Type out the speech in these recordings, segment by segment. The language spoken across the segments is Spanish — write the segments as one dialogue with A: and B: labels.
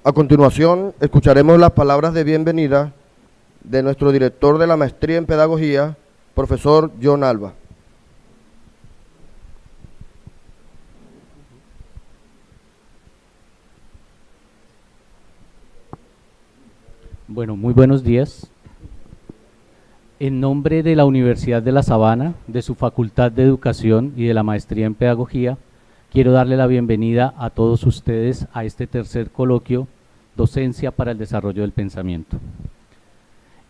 A: A continuación, escucharemos las palabras de bienvenida de nuestro director de la Maestría en Pedagogía, profesor John Alba.
B: Bueno, muy buenos días. En nombre de la Universidad de La Sabana, de su Facultad de Educación y de la Maestría en Pedagogía, quiero darle la bienvenida a todos ustedes a este tercer coloquio, Docencia para el Desarrollo del Pensamiento.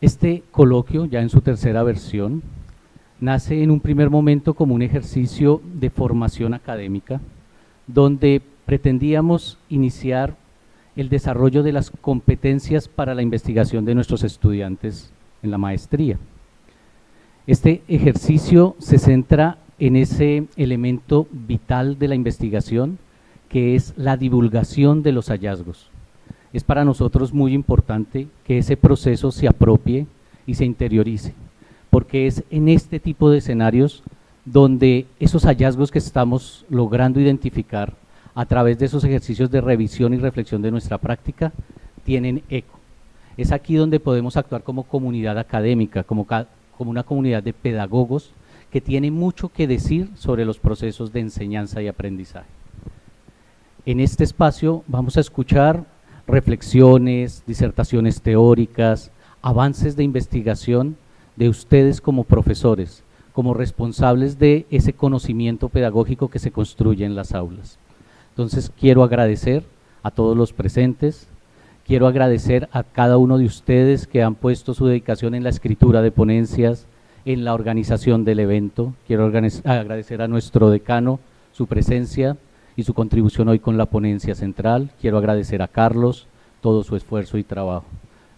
B: Este coloquio, ya en su tercera versión, nace en un primer momento como un ejercicio de formación académica, donde pretendíamos iniciar el desarrollo de las competencias para la investigación de nuestros estudiantes en la maestría. Este ejercicio se centra en ese elemento vital de la investigación, que es la divulgación de los hallazgos. Es para nosotros muy importante que ese proceso se apropie y se interiorice, porque es en este tipo de escenarios donde esos hallazgos que estamos logrando identificar a través de esos ejercicios de revisión y reflexión de nuestra práctica, tienen eco. Es aquí donde podemos actuar como comunidad académica, como una comunidad de pedagogos que tiene mucho que decir sobre los procesos de enseñanza y aprendizaje. En este espacio vamos a escuchar reflexiones, disertaciones teóricas, avances de investigación de ustedes como profesores, como responsables de ese conocimiento pedagógico que se construye en las aulas. Entonces quiero agradecer a todos los presentes, quiero agradecer a cada uno de ustedes que han puesto su dedicación en la escritura de ponencias, en la organización del evento. Quiero agradecer a nuestro decano su presencia y su contribución hoy con la ponencia central. Quiero agradecer a Carlos todo su esfuerzo y trabajo.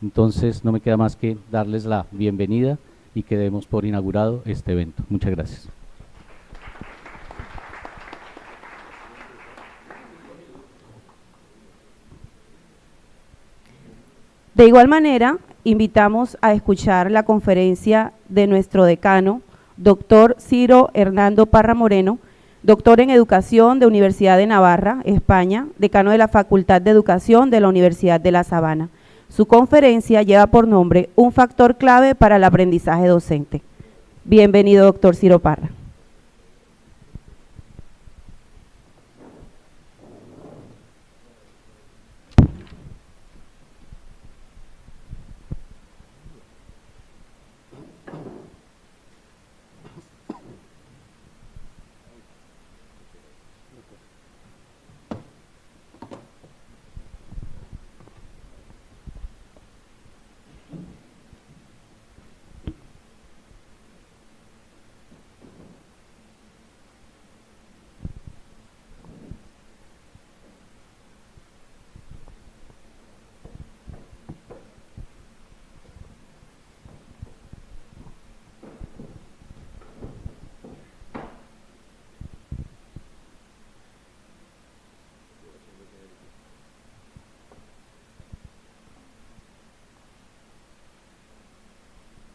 B: Entonces no me queda más que darles la bienvenida y que demos por inaugurado este evento. Muchas gracias.
C: De igual manera, invitamos a escuchar la conferencia de nuestro decano, doctor Ciro Hernando Parra Moreno, doctor en Educación de Universidad de Navarra, España, decano de la Facultad de Educación de la Universidad de La Sabana. Su conferencia lleva por nombre Un factor clave para el aprendizaje docente. Bienvenido, doctor Ciro Parra.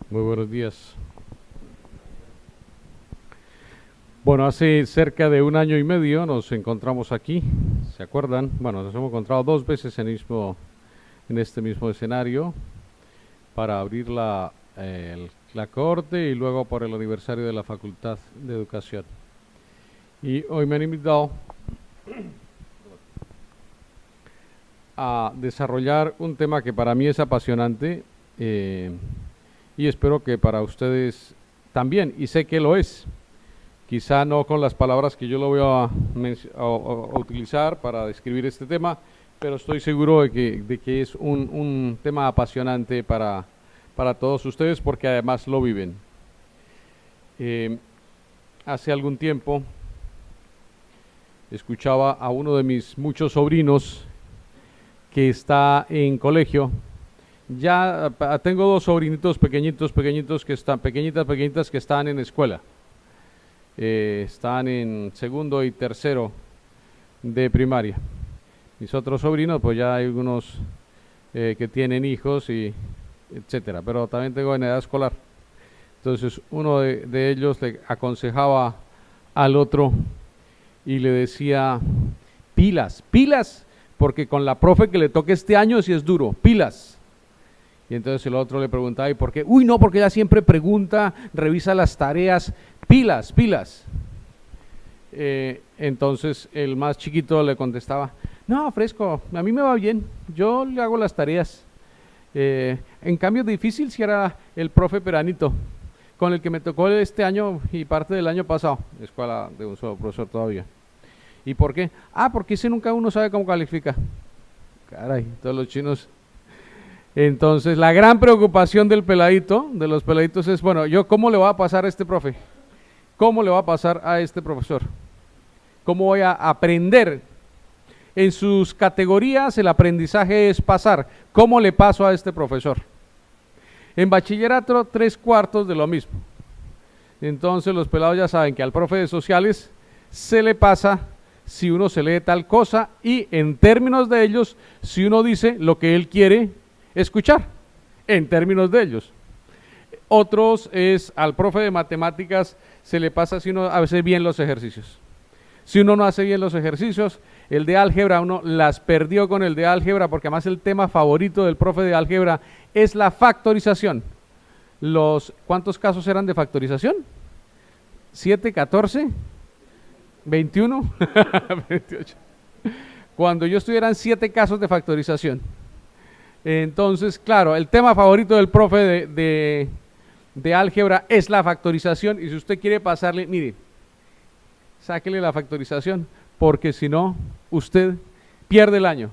D: Muy buenos días. Bueno, hace cerca de 1 año y medio nos encontramos aquí, ¿se acuerdan? Bueno, nos hemos encontrado 2 veces en este mismo escenario para abrir la cohorte y luego por el aniversario de la Facultad de Educación. Y hoy me han invitado a desarrollar un tema que para mí es apasionante y espero que para ustedes también, y sé que lo es. Quizá no con las palabras que yo lo voy a utilizar para describir este tema, pero estoy seguro de que es un tema apasionante para todos ustedes porque además lo viven. Hace algún tiempo escuchaba a uno de mis muchos sobrinos que está en colegio. Ya tengo 2 sobrinitos pequeñitas que están en escuela. Están en segundo y tercero de primaria. Mis otros sobrinos, pues ya hay algunos que tienen hijos y etcétera, pero también tengo en edad escolar. Entonces uno de ellos le aconsejaba al otro y le decía: pilas, porque con la profe que le toque este año sí es duro, pilas. Y entonces el otro le preguntaba, ¿y por qué? Uy, no, porque ella siempre pregunta, revisa las tareas, pilas, pilas. Entonces el más chiquito le contestaba, no, fresco, a mí me va bien, yo le hago las tareas. En cambio difícil si era el profe Peranito, con el que me tocó este año y parte del año pasado, escuela de un solo profesor todavía. ¿Y por qué? Ah, porque ese nunca uno sabe cómo califica. Caray, todos los chinos. Entonces, la gran preocupación del peladito, de los peladitos es, bueno, yo ¿cómo le va a pasar a este profe? ¿Cómo le va a pasar a este profesor? ¿Cómo voy a aprender? En sus categorías el aprendizaje es pasar. ¿Cómo le paso a este profesor? En bachillerato, 3/4 de lo mismo. Entonces, los pelados ya saben que al profe de sociales se le pasa si uno se lee tal cosa y en términos de ellos, si uno dice lo que él quiere escuchar, en términos de ellos. Otros es al profe de matemáticas se le pasa si uno hace bien los ejercicios. Si uno no hace bien los ejercicios, el de álgebra uno las perdió con el de álgebra, porque además el tema favorito del profe de álgebra es la factorización. ¿Cuántos casos eran de factorización? ¿7, 14? ¿21? 28. Cuando yo estudié eran 7 casos de factorización. Entonces, claro, el tema favorito del profe de álgebra es la factorización, y si usted quiere pasarle, mire, sáquele la factorización, porque si no, usted pierde el año.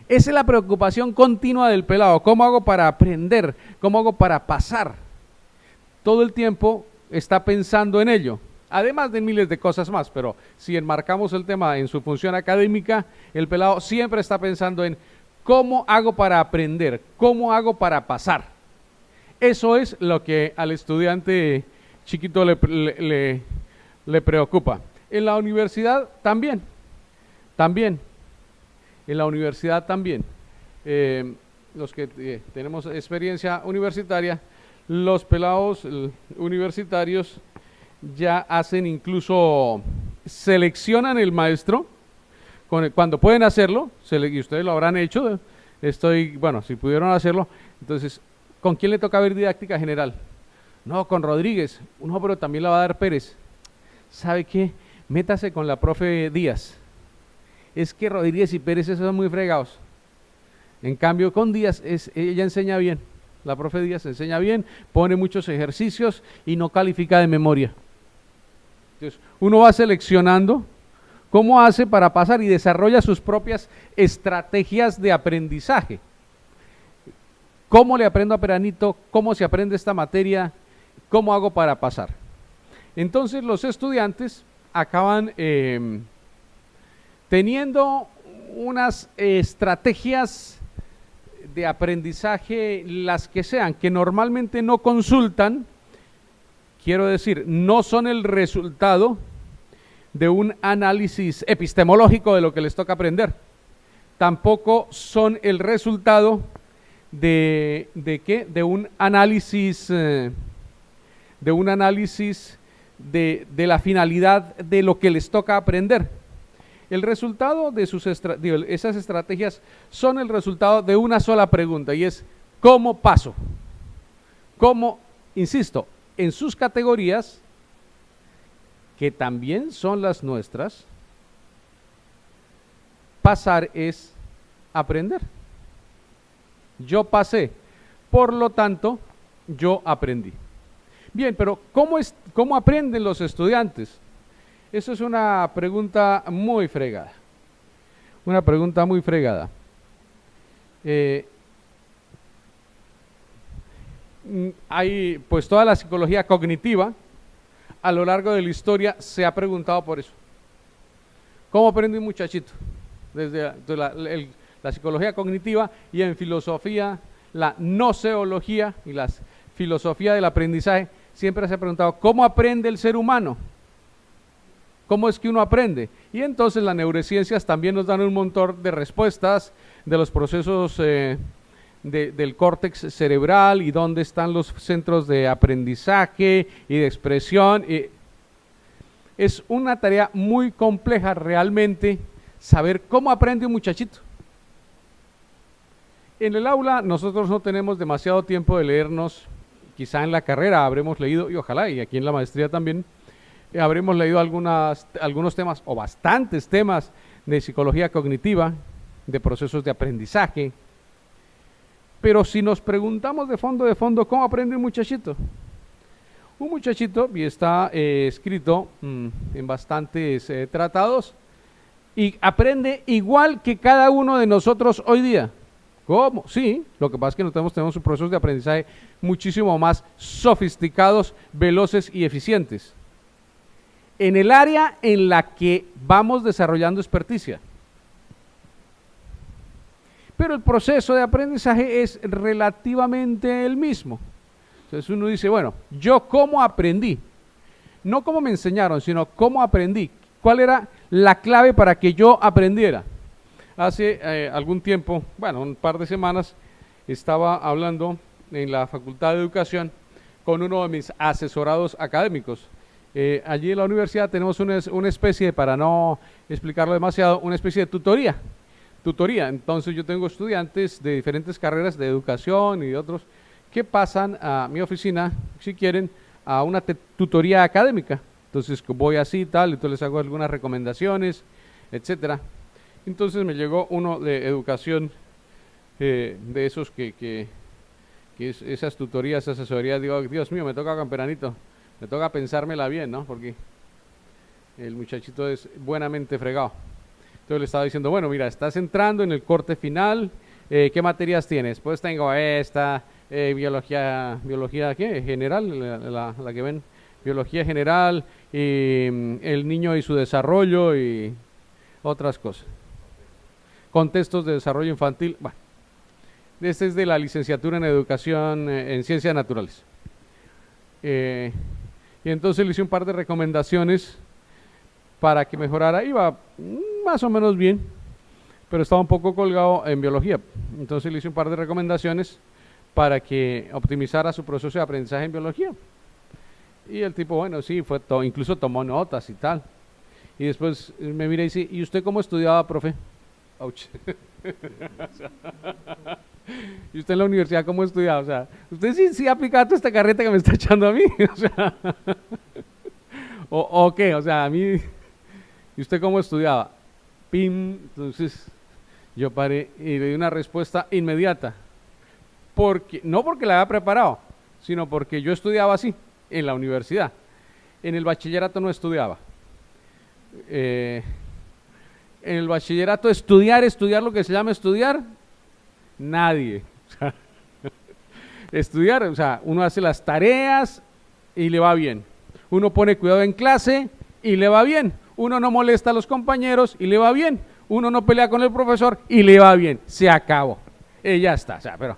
D: Esa es la preocupación continua del pelado. ¿Cómo hago para aprender? ¿Cómo hago para pasar? Todo el tiempo está pensando en ello, además de miles de cosas más, pero si enmarcamos el tema en su función académica, el pelado siempre está pensando en ¿cómo hago para aprender? ¿Cómo hago para pasar? Eso es lo que al estudiante chiquito le preocupa. En la universidad también. En la universidad también. Los que tenemos experiencia universitaria, los pelados universitarios ya hacen incluso, seleccionan el maestro, cuando pueden hacerlo, y ustedes lo habrán hecho, bueno, si pudieron hacerlo, entonces, ¿con quién le toca ver didáctica general? No, con Rodríguez. No, pero también la va a dar Pérez. ¿Sabe qué? Métase con la profe Díaz. Es que Rodríguez y Pérez esos son muy fregados. En cambio, con Díaz, ella enseña bien. La profe Díaz enseña bien, pone muchos ejercicios y no califica de memoria. Entonces, uno va seleccionando cómo hace para pasar y desarrolla sus propias estrategias de aprendizaje. ¿Cómo le aprendo a Peranito? ¿Cómo se aprende esta materia? ¿Cómo hago para pasar? Entonces los estudiantes acaban teniendo unas estrategias de aprendizaje, las que sean, que normalmente no consultan, quiero decir, no son el resultado de un análisis epistemológico de lo que les toca aprender. Tampoco son el resultado ¿de qué? De un análisis de la finalidad de lo que les toca aprender. El resultado de esas estrategias son el resultado de una sola pregunta, y es ¿cómo paso? ¿Cómo? Insisto, en sus categorías, que también son las nuestras, pasar es aprender. Yo pasé, por lo tanto, yo aprendí. Bien, pero ¿cómo aprenden los estudiantes? Eso es una pregunta muy fregada. Una pregunta muy fregada. Hay, pues toda la psicología cognitiva a lo largo de la historia se ha preguntado por eso. ¿Cómo aprende un muchachito? Desde la psicología cognitiva, y en filosofía, la noseología y la filosofía del aprendizaje, siempre se ha preguntado ¿cómo aprende el ser humano? ¿Cómo es que uno aprende? Y entonces las neurociencias también nos dan un montón de respuestas de los procesos del córtex cerebral y dónde están los centros de aprendizaje y de expresión. Es una tarea muy compleja realmente saber cómo aprende un muchachito. En el aula nosotros no tenemos demasiado tiempo de leernos, quizá en la carrera habremos leído, y ojalá, y aquí en la maestría también, habremos leído algunos temas, o bastantes temas, de psicología cognitiva, de procesos de aprendizaje. Pero si nos preguntamos de fondo, ¿cómo aprende un muchachito? Un muchachito, y está escrito en bastantes tratados, y aprende igual que cada uno de nosotros hoy día. ¿Cómo? Sí, lo que pasa es que nosotros tenemos procesos de aprendizaje muchísimo más sofisticados, veloces y eficientes. En el área en la que vamos desarrollando experticia. Pero el proceso de aprendizaje es relativamente el mismo. Entonces uno dice, bueno, ¿yo cómo aprendí? No cómo me enseñaron, sino cómo aprendí. ¿Cuál era la clave para que yo aprendiera? Hace algún tiempo, bueno, un par de semanas, estaba hablando en la Facultad de Educación con uno de mis asesorados académicos. Allí en la universidad tenemos una especie, para no explicarlo demasiado, una especie de tutoría. Entonces yo tengo estudiantes de diferentes carreras de educación y de otros que pasan a mi oficina, si quieren, a una tutoría académica. Entonces voy así y tal, entonces les hago algunas recomendaciones, etcétera. Entonces me llegó uno de educación, de esos que esas tutorías, asesorías, digo, Dios mío, me toca camperanito, me toca pensármela bien, ¿no? Porque el muchachito es buenamente fregado. Entonces le estaba diciendo, bueno, mira, estás entrando en el corte final, ¿qué materias tienes? Pues tengo esta, biología ¿qué? General, la que ven, biología general, el niño y su desarrollo y otras cosas. Contextos de desarrollo infantil, bueno, este es de la licenciatura en educación en ciencias naturales. Y entonces le hice un par de recomendaciones para que mejorara, iba más o menos bien, pero estaba un poco colgado en biología. Entonces le hice un par de recomendaciones para que optimizara su proceso de aprendizaje en biología. Y el tipo, bueno, sí, incluso tomó notas y tal. Y después me mira y dice, ¿y usted cómo estudiaba, profe? Ouch. ¿Y usted en la universidad cómo estudiaba? O sea, usted sí ha aplicado toda esta carreta que me está echando a mí. O sea, ¿o qué? O sea, a mí... ¿Y usted cómo estudiaba? Pim. Entonces yo paré y le di una respuesta inmediata. No porque la había preparado, sino porque yo estudiaba así en la universidad. En el bachillerato no estudiaba. En el bachillerato estudiar lo que se llama estudiar, nadie. Estudiar, o sea, uno hace las tareas y le va bien. Uno pone cuidado en clase y le va bien. Uno no molesta a los compañeros y le va bien. Uno no pelea con el profesor y le va bien. Se acabó. Y ya está. O sea, pero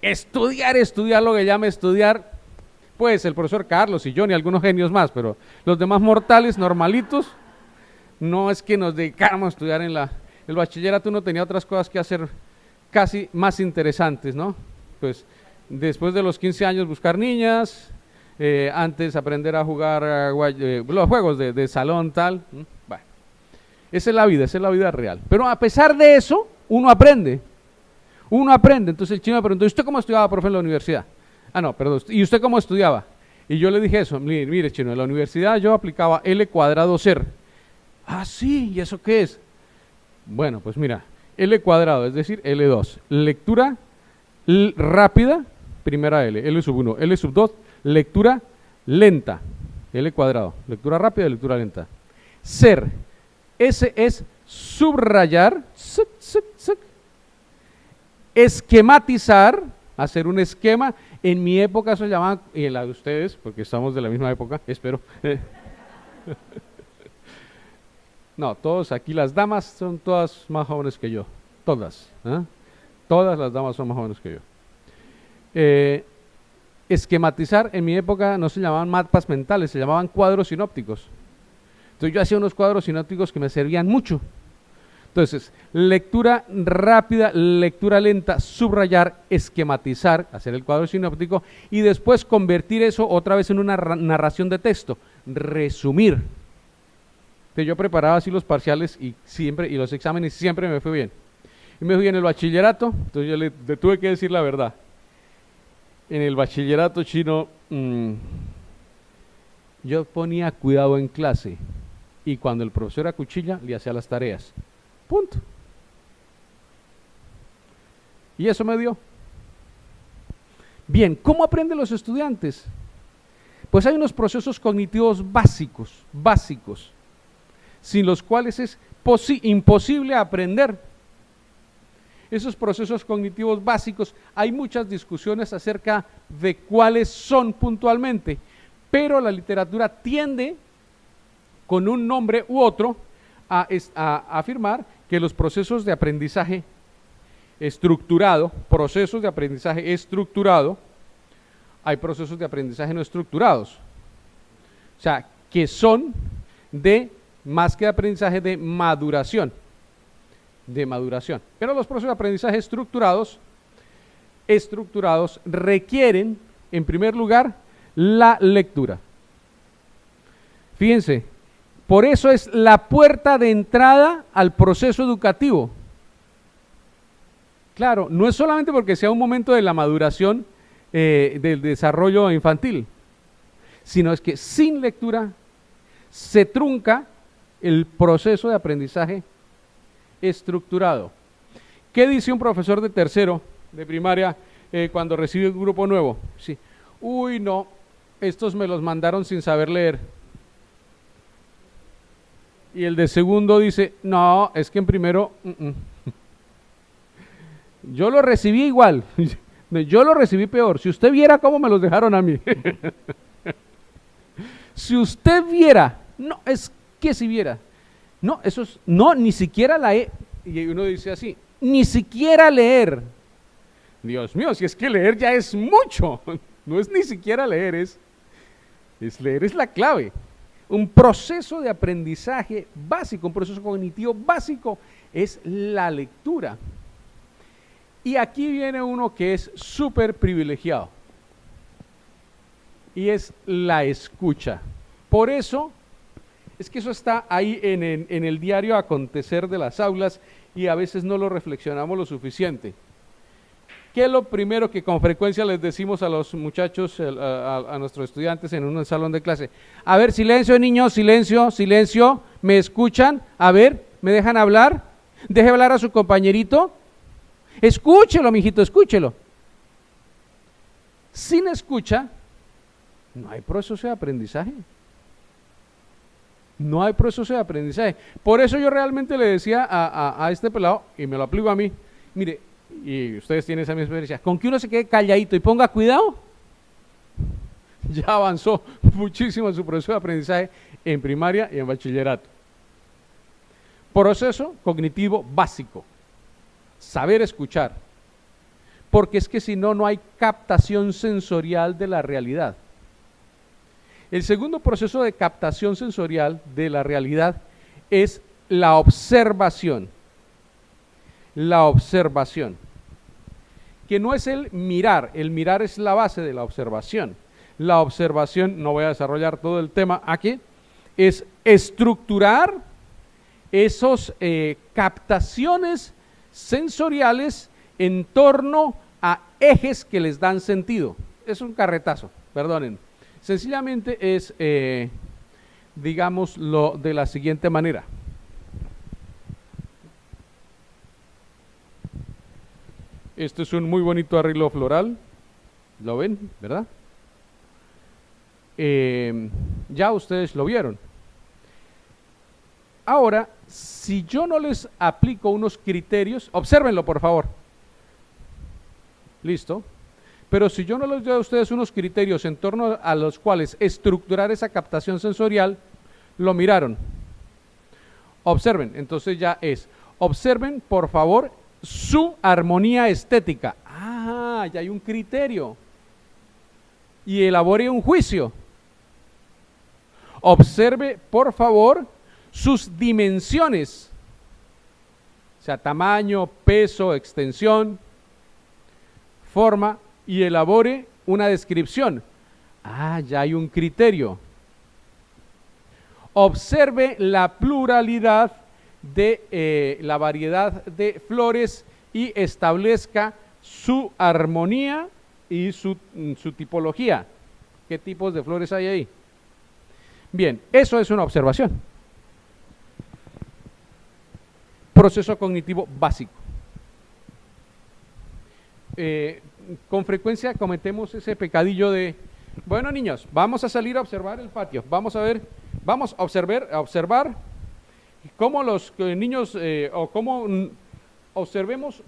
D: estudiar lo que llama estudiar, pues el profesor Carlos y yo, ni algunos genios más, pero los demás mortales, normalitos, no es que nos dedicáramos a estudiar en el bachillerato. Uno tenía otras cosas que hacer casi más interesantes, ¿no? Pues después de los 15 años buscar niñas, antes aprender a jugar los juegos de salón, tal. Bueno, esa es la vida real. Pero a pesar de eso, uno aprende. Entonces el chino me preguntó, ¿y usted cómo estudiaba, profe, en la universidad? No, perdón, ¿y usted cómo estudiaba? Y yo le dije eso, mire chino, en la universidad yo aplicaba L² ser. Sí, ¿y eso qué es? Bueno, pues mira, L², es decir, L2, lectura rápida, primera L, L⁻⁻, L⁻², lectura lenta, L², lectura rápida, lectura lenta. Ser, S es subrayar, esquematizar, hacer un esquema. En mi época eso se llamaba, y en la de ustedes, porque estamos de la misma época, espero. No, todos aquí, las damas son todas más jóvenes que yo, todas. Todas las damas son más jóvenes que yo. Esquematizar, en mi época no se llamaban mapas mentales, se llamaban cuadros sinópticos. Entonces yo hacía unos cuadros sinópticos que me servían mucho. Entonces, lectura rápida, lectura lenta, subrayar, esquematizar, hacer el cuadro sinóptico y después convertir eso otra vez en una narración de texto, resumir. Entonces yo preparaba así los parciales y los exámenes siempre me fue bien. Y me fui en el bachillerato, entonces yo le tuve que decir la verdad. En el bachillerato chino, yo ponía cuidado en clase y cuando el profesor acuchilla, le hacía las tareas. Punto. Y eso me dio. Bien, ¿cómo aprenden los estudiantes? Pues hay unos procesos cognitivos básicos, sin los cuales es imposible aprender. Esos procesos cognitivos básicos, hay muchas discusiones acerca de cuáles son puntualmente, pero la literatura tiende, con un nombre u otro, a afirmar que los procesos de aprendizaje estructurado, hay procesos de aprendizaje no estructurados, o sea, que son más que de aprendizaje, de maduración, pero los procesos de aprendizaje estructurados requieren, en primer lugar, la lectura. Fíjense, por eso es la puerta de entrada al proceso educativo. Claro, no es solamente porque sea un momento de la maduración del desarrollo infantil, sino es que sin lectura se trunca el proceso de aprendizaje estructurado. ¿Qué dice un profesor de tercero de primaria cuando recibe un grupo nuevo? Sí. Uy, no, estos me los mandaron sin saber leer. Y el de segundo dice, no, es que en primero, yo lo recibí igual, yo lo recibí peor. Si usted viera cómo me los dejaron a mí. Si usted viera, no, es que si viera, no, eso es, no, ni siquiera y uno dice así, ni siquiera leer. Dios mío, si es que leer ya es mucho, no es ni siquiera leer, es leer es la clave. Un proceso de aprendizaje básico, un proceso cognitivo básico es la lectura. Y aquí viene uno que es súper privilegiado, y es la escucha. Por eso, es que eso está ahí en el diario acontecer de las aulas y a veces no lo reflexionamos lo suficiente. ¿Qué es lo primero que con frecuencia les decimos a los muchachos, a nuestros estudiantes en un salón de clase? A ver, silencio niños, silencio, ¿me escuchan? A ver, ¿me dejan hablar? Deje hablar a su compañerito. Escúchelo, mijito, escúchelo. Sin escucha, no hay proceso de aprendizaje. No hay proceso de aprendizaje. Por eso yo realmente le decía a este pelado, y me lo aplico a mí, mire, y ustedes tienen esa misma experiencia, con que uno se quede calladito y ponga cuidado, ya avanzó muchísimo en su proceso de aprendizaje en primaria y en bachillerato. Proceso cognitivo básico, saber escuchar, porque es que si no, no hay captación sensorial de la realidad. El segundo proceso de captación sensorial de la realidad es la observación. La observación, que no es el mirar es la base de la observación. La observación, no voy a desarrollar todo el tema aquí, es estructurar esos captaciones sensoriales en torno a ejes que les dan sentido. Es un carretazo, perdonen. Sencillamente es, digámoslo de la siguiente manera. Este es un muy bonito arreglo floral, ¿lo ven? ¿Verdad? Ya ustedes lo vieron. Ahora, si yo no les aplico unos criterios, obsérvenlo por favor. Listo. Pero si yo no les doy a ustedes unos criterios en torno a los cuales estructurar esa captación sensorial, lo miraron. Observen, entonces ya observen por favor su armonía estética. Ah, ya hay un criterio. Y elabore un juicio. Observe por favor sus dimensiones, o sea, tamaño, peso, extensión, forma, y elabore una descripción. Ah, ya hay un criterio. Observe la pluralidad de la variedad de flores y establezca su armonía y su tipología. ¿Qué tipos de flores hay ahí? Bien, eso es una observación. Proceso cognitivo básico. Con frecuencia cometemos ese pecadillo de, bueno, niños, vamos a salir a observar el patio, vamos a observar cómo los niños, o cómo observemos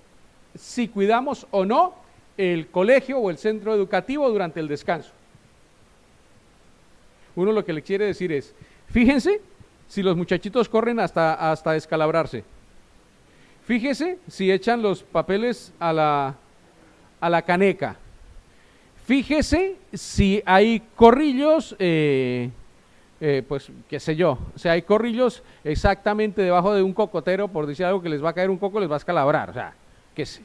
D: si cuidamos o no el colegio o el centro educativo durante el descanso. Uno lo que le quiere decir es, fíjense si los muchachitos corren hasta descalabrarse. Fíjese si echan los papeles a la caneca. Fíjese si hay corrillos, pues qué sé yo, o sea, hay corrillos exactamente debajo de un cocotero, por decir algo, que les va a caer un coco, les va a escalabrar, o sea, qué sé.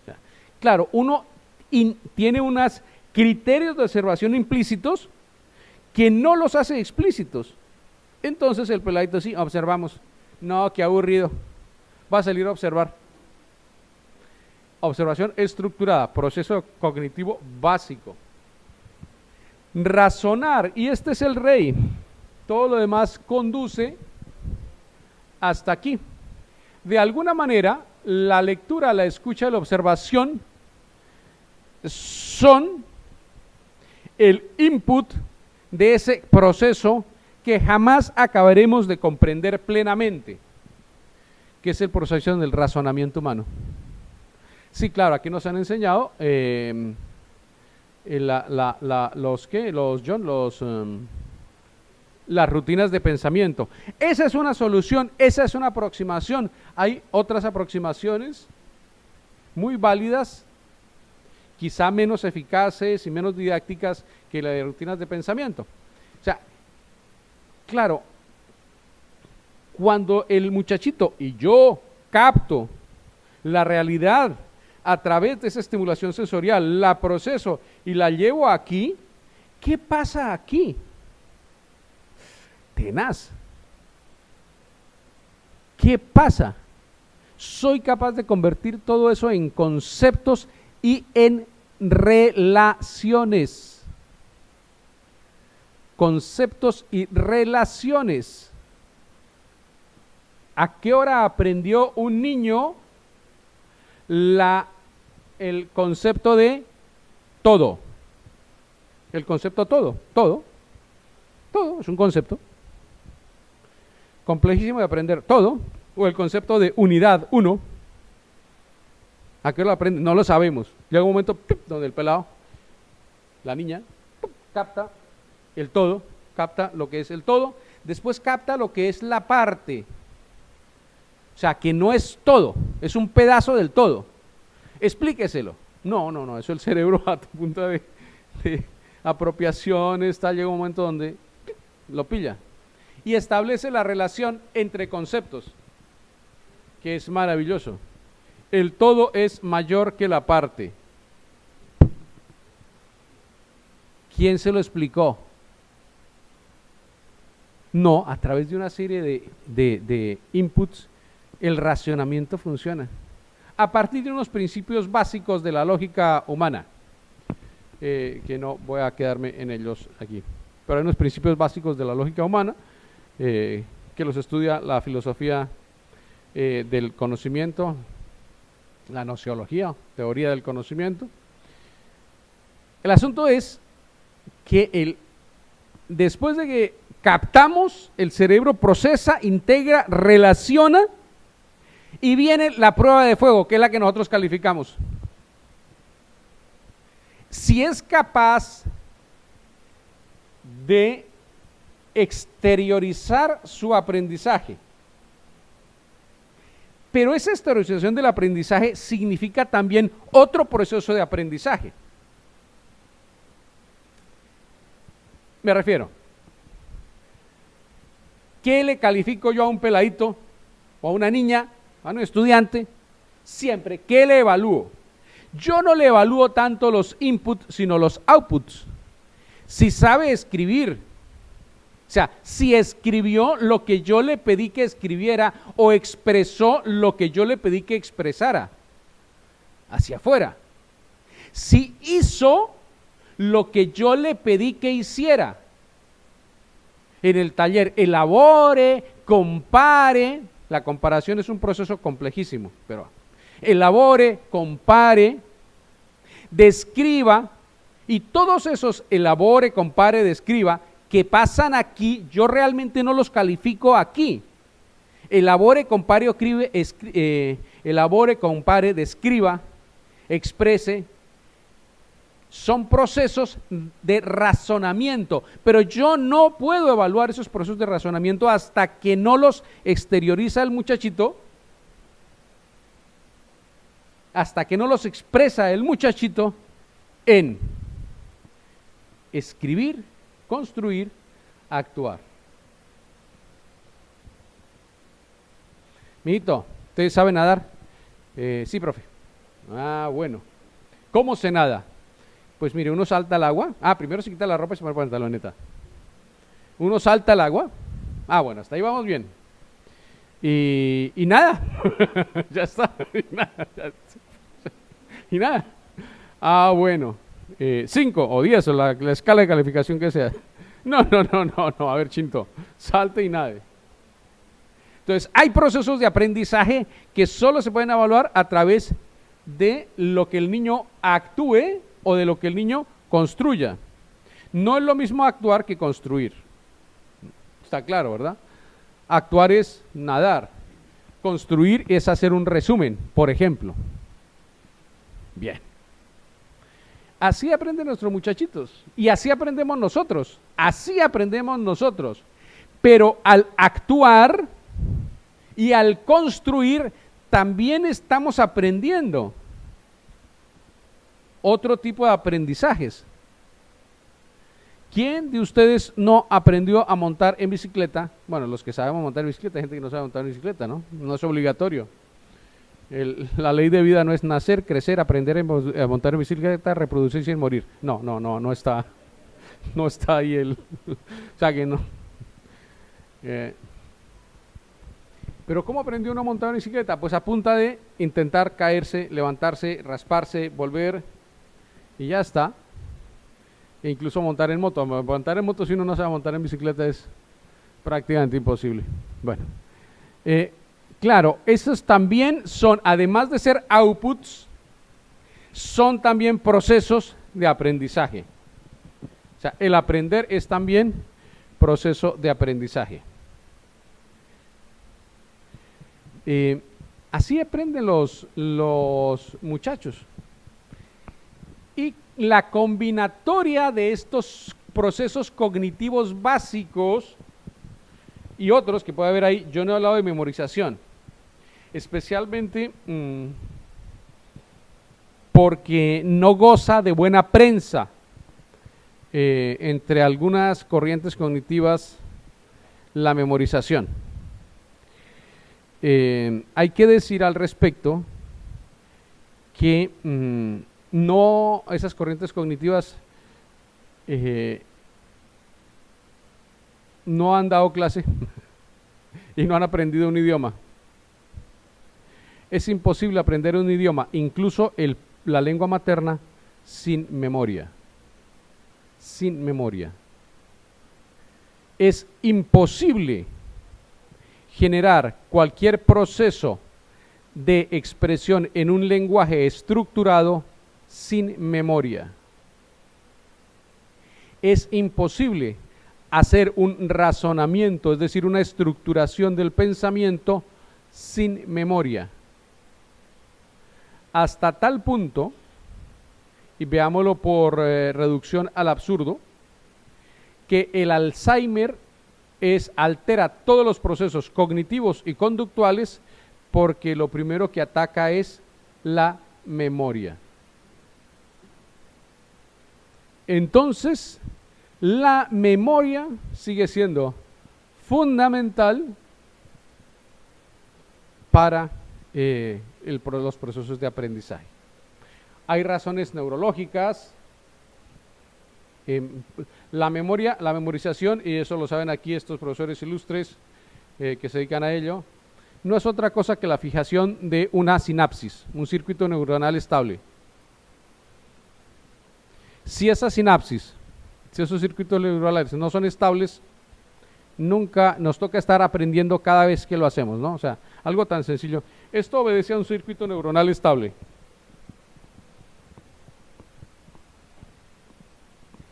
D: O sea, claro, uno tiene unos criterios de observación implícitos que no los hace explícitos. Entonces el peladito sí, observamos, no, qué aburrido, va a salir a observar. Observación estructurada, proceso cognitivo básico. Razonar, y este es el rey, todo lo demás conduce hasta aquí. De alguna manera, la lectura, la escucha y la observación son el input de ese proceso que jamás acabaremos de comprender plenamente, que es el proceso del razonamiento humano. Sí, claro, aquí nos han enseñado las rutinas de pensamiento. Esa es una solución, esa es una aproximación. Hay otras aproximaciones muy válidas, quizá menos eficaces y menos didácticas que las de rutinas de pensamiento. O sea, claro, cuando el muchachito y yo capto la realidad a través de esa estimulación sensorial, la proceso y la llevo aquí, ¿qué pasa aquí? Tenaz. ¿Qué pasa? Soy capaz de convertir todo eso en conceptos y en relaciones. Conceptos y relaciones. ¿A qué hora aprendió un niño el concepto de todo? El concepto todo es un concepto complejísimo de aprender, todo, o el concepto de unidad, uno. ¿A qué hora lo aprende? No lo sabemos. Llega un momento donde el pelado, la niña, capta el todo, capta lo que es el todo, después capta lo que es la parte. O sea, que no es todo, es un pedazo del todo. Explíqueselo. No, eso el cerebro a punta de apropiación llega un momento donde lo pilla. Y establece la relación entre conceptos, que es maravilloso. El todo es mayor que la parte. ¿Quién se lo explicó? No, a través de una serie de inputs, el racionamiento funciona. A partir de unos principios básicos de la lógica humana, que no voy a quedarme en ellos aquí, pero hay unos principios básicos de la lógica humana, que los estudia la filosofía del conocimiento, la nociología, teoría del conocimiento. El asunto es que después de que captamos, el cerebro procesa, integra, relaciona, y viene la prueba de fuego, que es la que nosotros calificamos. Si es capaz de exteriorizar su aprendizaje, pero esa exteriorización del aprendizaje significa también otro proceso de aprendizaje. Me refiero, ¿qué le califico yo a un peladito o a una niña, a un estudiante? Siempre, ¿qué le evalúo? Yo no le evalúo tanto los inputs, sino los outputs. Si sabe escribir, O sea, si escribió lo que yo le pedí que escribiera o expresó lo que yo le pedí que expresara hacia afuera. Si hizo lo que yo le pedí que hiciera. En el taller, elabore, compare. La comparación es un proceso complejísimo, pero elabore, compare, describa, y todos esos elabore, compare, describa, que pasan aquí, yo realmente no los califico aquí. Elabore, compare, elabore, compare, describa, exprese, son procesos de razonamiento, pero yo no puedo evaluar esos procesos de razonamiento hasta que no los exterioriza el muchachito, hasta que no los expresa el muchachito en escribir, construir, actuar. Mijito, ¿usted sabe nadar? Sí, profe. Ah, bueno. ¿Cómo se nada? Pues mire, uno salta al agua. Primero se quita la ropa y se pone la pantaloneta. Uno salta al agua. Bueno, hasta ahí vamos bien. Y nada. Ya está. Y nada. Bueno. 5 o 10 o la escala de calificación que sea. No. A ver, Chinto. Salte y nade. Entonces, hay procesos de aprendizaje que solo se pueden evaluar a través de lo que el niño actúe o de lo que el niño construya. No es lo mismo actuar que construir. Está claro, ¿verdad? Actuar es nadar. Construir es hacer un resumen, por ejemplo. Bien. Así aprenden nuestros muchachitos y así aprendemos nosotros. Así aprendemos nosotros. Pero al actuar y al construir también estamos aprendiendo otro tipo de aprendizajes. ¿Quién de ustedes no aprendió a montar en bicicleta? Bueno, los que sabemos montar en bicicleta, hay gente que no sabe montar en bicicleta, ¿no? No es obligatorio. La ley de vida no es nacer, crecer, aprender a montar en bicicleta, reproducirse y morir. No está ahí o sea que no. Pero ¿cómo aprendió uno a montar en bicicleta? Pues a punta de intentar caerse, levantarse, rasparse, volver y ya está. E incluso montar en moto. Montar en moto si uno no sabe montar en bicicleta es prácticamente imposible. Bueno, claro, esos también son, además de ser outputs, son también procesos de aprendizaje. O sea, el aprender es también proceso de aprendizaje. Así aprenden los muchachos. Y la combinatoria de estos procesos cognitivos básicos y otros que puede haber ahí, yo no he hablado de memorización, especialmente porque no goza de buena prensa entre algunas corrientes cognitivas la memorización. Hay que decir al respecto que no, esas corrientes cognitivas no han dado clase y no han aprendido un idioma. Es imposible aprender un idioma, incluso la lengua materna, sin memoria. Sin memoria. Es imposible generar cualquier proceso de expresión en un lenguaje estructurado sin memoria. Es imposible hacer un razonamiento, es decir, una estructuración del pensamiento sin memoria. Hasta tal punto, y veámoslo por reducción al absurdo, que el Alzheimer altera todos los procesos cognitivos y conductuales porque lo primero que ataca es la memoria. Entonces, la memoria sigue siendo fundamental para los procesos de aprendizaje. Hay razones neurológicas, La memoria, la memorización, y eso lo saben aquí estos profesores ilustres que se dedican a ello, no es otra cosa que la fijación de una sinapsis, un circuito neuronal estable. Si esa sinapsis, si esos circuitos neuronales no son estables, nunca nos toca estar aprendiendo cada vez que lo hacemos, ¿no? O sea, algo tan sencillo. Esto obedece a un circuito neuronal estable.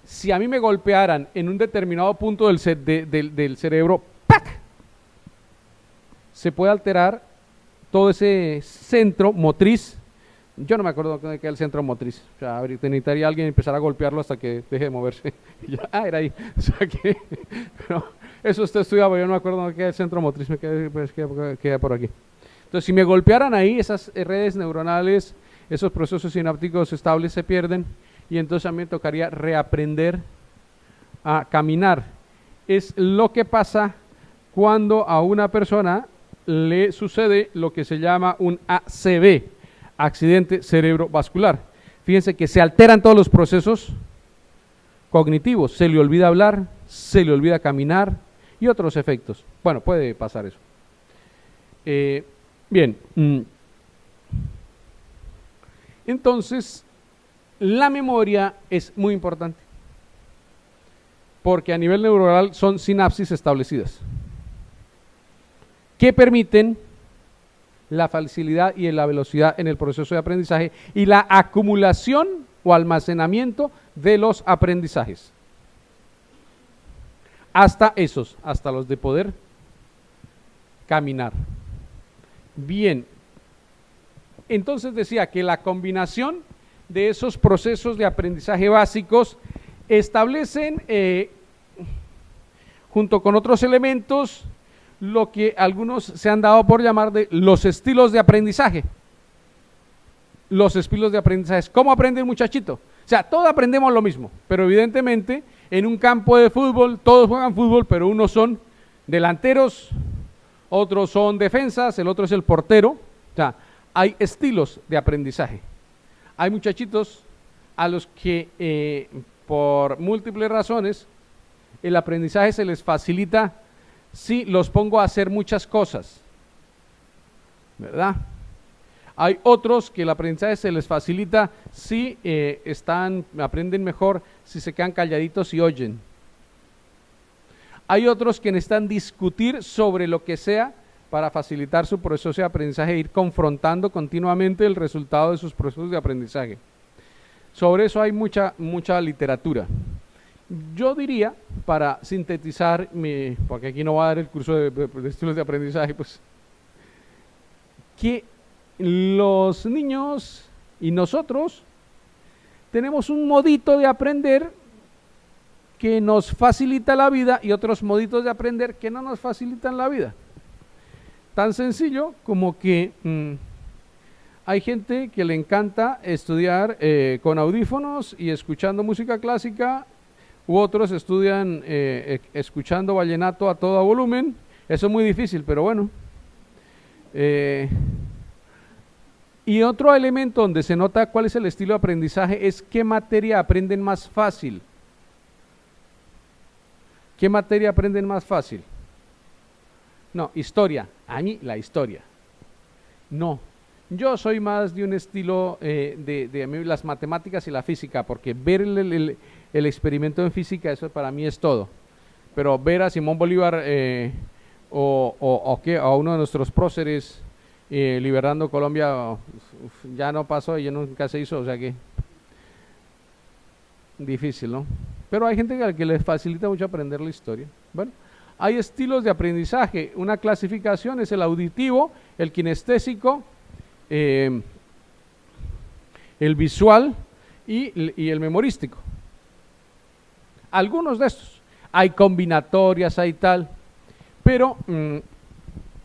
D: Si a mí me golpearan en un determinado punto del cerebro, ¡pac!, se puede alterar todo ese centro motriz. Yo no me acuerdo de qué era el centro motriz. O sea, necesitaría alguien empezar a golpearlo hasta que deje de moverse. Era ahí. O sea que, pero eso usted estudiaba, yo no me acuerdo de qué era el centro motriz, me queda por aquí. Entonces, si me golpearan ahí, esas redes neuronales, esos procesos sinápticos estables se pierden, y entonces a mí me tocaría reaprender a caminar. Es lo que pasa cuando a una persona le sucede lo que se llama un ACV, accidente cerebrovascular. Fíjense que se alteran todos los procesos cognitivos, se le olvida hablar, se le olvida caminar y otros efectos. Bueno, puede pasar eso. Bien, entonces la memoria es muy importante porque a nivel neuronal son sinapsis establecidas que permiten la facilidad y la velocidad en el proceso de aprendizaje y la acumulación o almacenamiento de los aprendizajes. Hasta los de poder caminar. Bien, entonces decía que la combinación de esos procesos de aprendizaje básicos establecen, junto con otros elementos, lo que algunos se han dado por llamar de los estilos de aprendizaje. Los estilos de aprendizaje. ¿Cómo aprende el muchachito? O sea, todos aprendemos lo mismo, pero evidentemente en un campo de fútbol, todos juegan fútbol, pero unos son delanteros, otros son defensas, el otro es el portero. O sea, hay estilos de aprendizaje. Hay muchachitos a los que por múltiples razones el aprendizaje se les facilita si los pongo a hacer muchas cosas, ¿verdad? Hay otros que el aprendizaje se les facilita si aprenden mejor si se quedan calladitos y oyen. Hay otros que necesitan discutir sobre lo que sea para facilitar su proceso de aprendizaje e ir confrontando continuamente el resultado de sus procesos de aprendizaje. Sobre eso hay mucha literatura. Yo diría, para sintetizar, porque aquí no va a dar el curso de estilos de aprendizaje, pues, que los niños y nosotros tenemos un modito de aprender que nos facilita la vida y otros moditos de aprender que no nos facilitan la vida. Tan sencillo como que hay gente que le encanta estudiar con audífonos y escuchando música clásica, u otros estudian escuchando vallenato a todo volumen. Eso es muy difícil, pero bueno. Y otro elemento donde se nota cuál es el estilo de aprendizaje es qué materia aprenden más fácil. ¿Qué materia aprenden más fácil? No, historia. A mí la historia. No. Yo soy más de un estilo de las matemáticas y la física, porque ver el experimento en física, eso para mí es todo. Pero ver a Simón Bolívar o a uno de nuestros próceres liberando Colombia, ya no pasó y ya nunca se hizo, o sea que difícil, ¿no? Pero hay gente a la que les facilita mucho aprender la historia. Bueno, hay estilos de aprendizaje. Una clasificación es el auditivo, el kinestésico, el visual y el memorístico. Algunos de estos. Hay combinatorias, hay tal, pero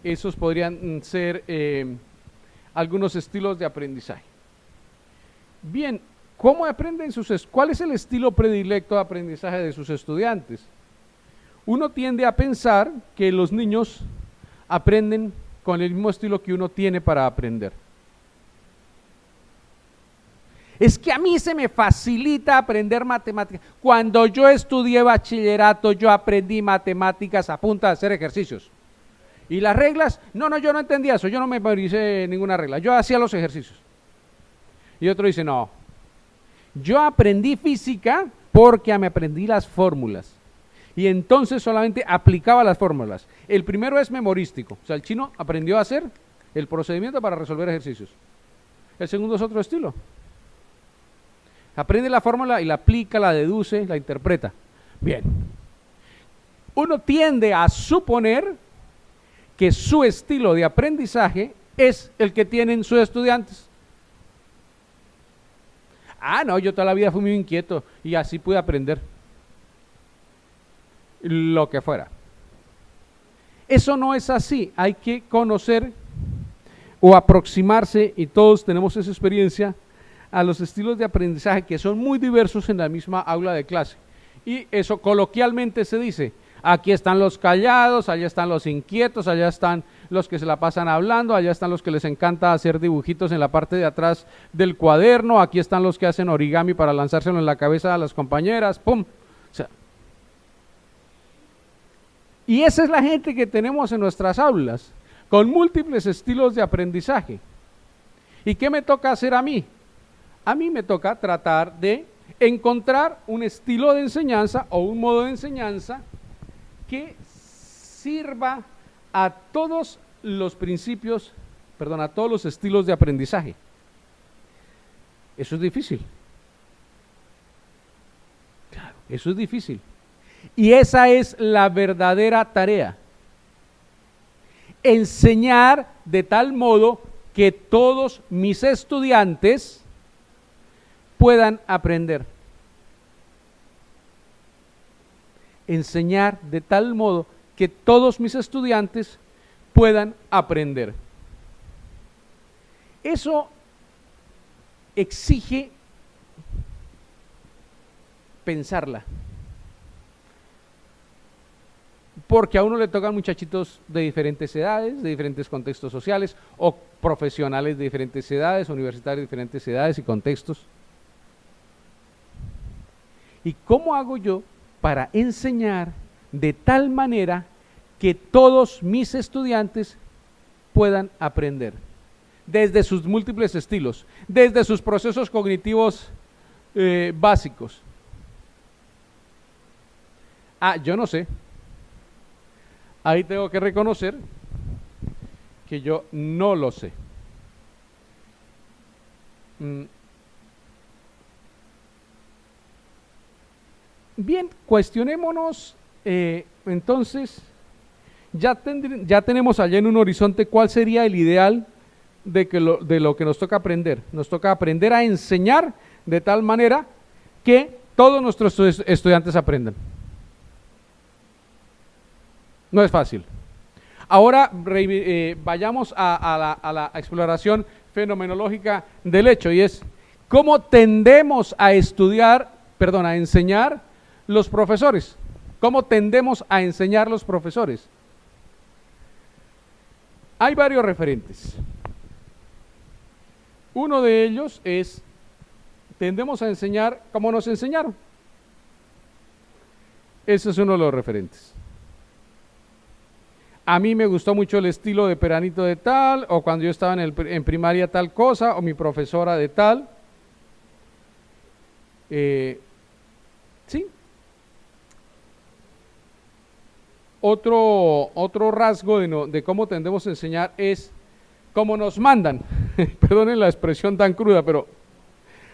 D: esos podrían ser algunos estilos de aprendizaje. Bien, ¿cómo aprenden cuál es el estilo predilecto de aprendizaje de sus estudiantes? Uno tiende a pensar que los niños aprenden con el mismo estilo que uno tiene para aprender. Es que a mí se me facilita aprender matemáticas. Cuando yo estudié bachillerato, yo aprendí matemáticas a punta de hacer ejercicios. ¿Y las reglas? No, yo no entendía eso, yo no me memoricé ninguna regla, yo hacía los ejercicios. Y otro dice, no, yo aprendí física porque me aprendí las fórmulas. Y entonces solamente aplicaba las fórmulas. El primero es memorístico, o sea, el chino aprendió a hacer el procedimiento para resolver ejercicios. El segundo es otro estilo. Aprende la fórmula y la aplica, la deduce, la interpreta. Bien. Uno tiende a suponer que su estilo de aprendizaje es el que tienen sus estudiantes. Ah, no, yo toda la vida fui muy inquieto y así pude aprender. Lo que fuera. Eso no es así, hay que conocer o aproximarse, y todos tenemos esa experiencia, a los estilos de aprendizaje que son muy diversos en la misma aula de clase. Y eso coloquialmente se dice, aquí están los callados, allá están los inquietos, allá están los que se la pasan hablando, allá están los que les encanta hacer dibujitos en la parte de atrás del cuaderno, aquí están los que hacen origami para lanzárselo en la cabeza a las compañeras, ¡pum! O sea, y esa es la gente que tenemos en nuestras aulas, con múltiples estilos de aprendizaje. ¿Y qué me toca hacer a mí? A mí me toca tratar de encontrar un estilo de enseñanza o un modo de enseñanza que sirva a todos los principios, perdón, a todos los estilos de aprendizaje. Eso es difícil. Claro, eso es difícil. Y esa es la verdadera tarea. Enseñar de tal modo que todos mis estudiantes puedan aprender. Enseñar de tal modo que todos mis estudiantes puedan aprender. Eso exige pensarla. Porque a uno le tocan muchachitos de diferentes edades, de diferentes contextos sociales, o profesionales de diferentes edades, universitarios de diferentes edades y contextos. ¿Y cómo hago yo para enseñar de tal manera que todos mis estudiantes puedan aprender? Desde sus múltiples estilos, desde sus procesos cognitivos básicos. Yo no sé. Ahí tengo que reconocer que yo no lo sé. Bien, cuestionémonos entonces, ya tenemos allá en un horizonte cuál sería el ideal de lo que nos toca aprender. Nos toca aprender a enseñar de tal manera que todos nuestros estudiantes aprendan. No es fácil. Ahora vayamos a la exploración fenomenológica del hecho, y es cómo tendemos a enseñar los profesores. ¿Cómo tendemos a enseñar los profesores? Hay varios referentes. Uno de ellos es, tendemos a enseñar como nos enseñaron. Ese es uno de los referentes. A mí me gustó mucho el estilo de Peranito de tal, o cuando yo estaba en primaria tal cosa, o mi profesora de tal. Sí. Otro rasgo de cómo tendemos a enseñar es cómo nos mandan. Perdonen la expresión tan cruda, pero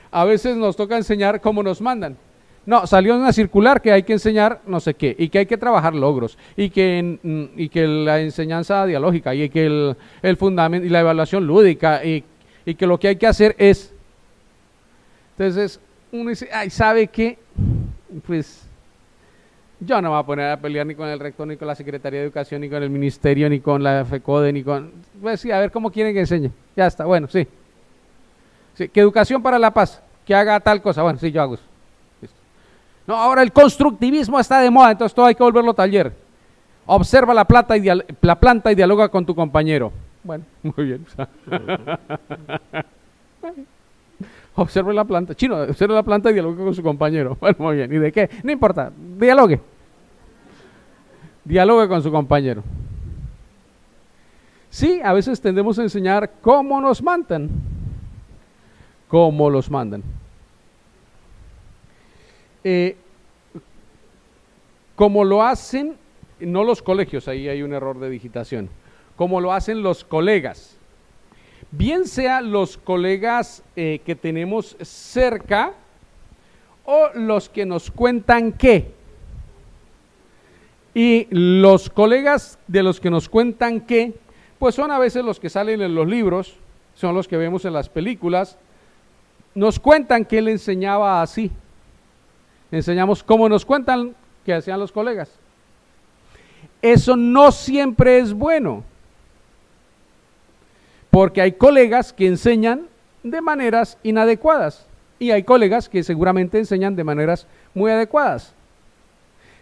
D: a veces nos toca enseñar cómo nos mandan. No, salió una circular que hay que enseñar no sé qué, y que hay que trabajar logros, y que la enseñanza dialógica, y que el fundamento, y la evaluación lúdica, y que lo que hay que hacer es. Entonces, uno dice, ¿sabe qué? Pues, yo no me voy a poner a pelear ni con el rector, ni con la Secretaría de Educación, ni con el Ministerio, ni con la FECODE, ni con. Pues sí, a ver cómo quieren que enseñe. Ya está, bueno, sí. Que Educación para la Paz, que haga tal cosa, bueno, sí, yo hago eso. No, ahora el constructivismo está de moda, entonces todo hay que volverlo taller. Observa la planta y dialoga con tu compañero. Bueno, muy bien. Observe la planta. Chino, observe la planta y dialogue con su compañero. Bueno, muy bien. ¿Y de qué? No importa. Dialogue. Dialogue con su compañero. Sí, a veces tendemos a enseñar cómo nos mandan. Cómo los mandan. Como lo hacen, no los colegios, ahí hay un error de digitación. Como lo hacen los colegas. Bien sea los colegas que tenemos cerca o los que nos cuentan qué. Y los colegas de los que nos cuentan qué, pues son a veces los que salen en los libros, son los que vemos en las películas. Nos cuentan que él enseñaba así. Enseñamos como nos cuentan que hacían los colegas. Eso no siempre es bueno. Porque hay colegas que enseñan de maneras inadecuadas y hay colegas que seguramente enseñan de maneras muy adecuadas.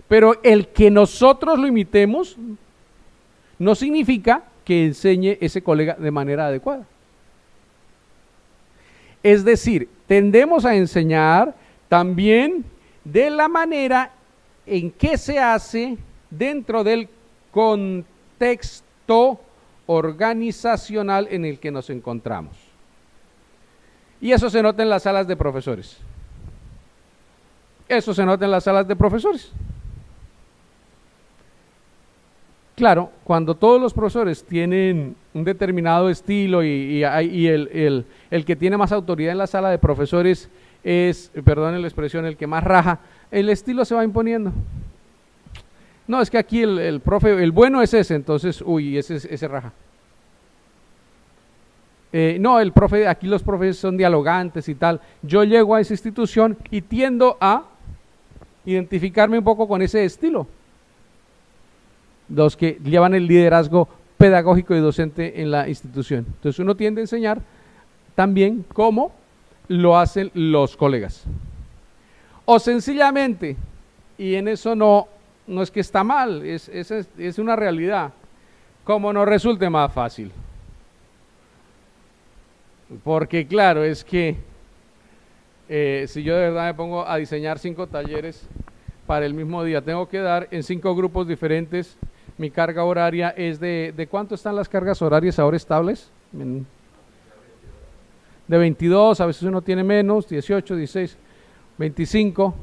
D: Pero el que nosotros lo imitemos no significa que enseñe ese colega de manera adecuada. Es decir, tendemos a enseñar también de la manera en que se hace dentro del contexto organizacional en el que nos encontramos. Y eso se nota en las salas de profesores. Eso se nota en las salas de profesores. Claro, cuando todos los profesores tienen un determinado estilo y el que tiene más autoridad en la sala de profesores es, perdonen la expresión, el que más raja, el estilo se va imponiendo. No, es que aquí el profe, el bueno es ese, entonces, uy, ese raja. No, el profe, aquí los profes son dialogantes y tal. Yo llego a esa institución y tiendo a identificarme un poco con ese estilo. Los que llevan el liderazgo pedagógico y docente en la institución. Entonces uno tiende a enseñar también cómo lo hacen los colegas. O sencillamente, y en eso no es que está mal, es una realidad, como nos resulte más fácil. Porque claro, es que si yo de verdad me pongo a diseñar 5 talleres para el mismo día, tengo que dar en 5 grupos diferentes. Mi carga horaria es ¿de cuánto están las cargas horarias ahora estables? De 22, a veces uno tiene menos, 18, 16, 25.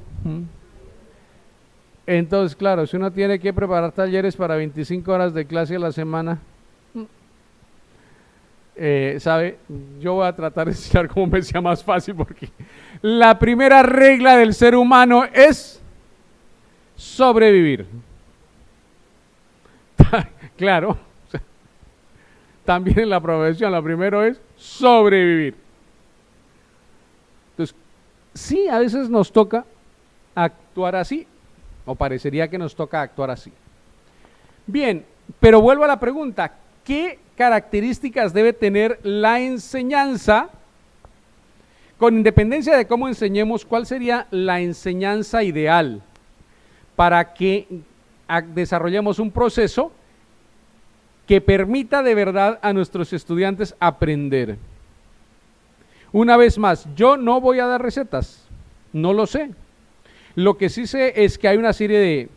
D: Entonces, claro, si uno tiene que preparar talleres para 25 horas de clase a la semana, ¿sabe? Yo voy a tratar de enseñar cómo me sea más fácil, porque la primera regla del ser humano es sobrevivir. Claro, también en la profesión, lo primero es sobrevivir. Entonces, sí, a veces nos toca actuar así, o parecería que nos toca actuar así. Bien, pero vuelvo a la pregunta, ¿qué características debe tener la enseñanza? Con independencia de cómo enseñemos, ¿cuál sería la enseñanza ideal para que desarrollemos un proceso que permita de verdad a nuestros estudiantes aprender? Una vez más, yo no voy a dar recetas, no lo sé. Lo que sí sé es que hay una serie de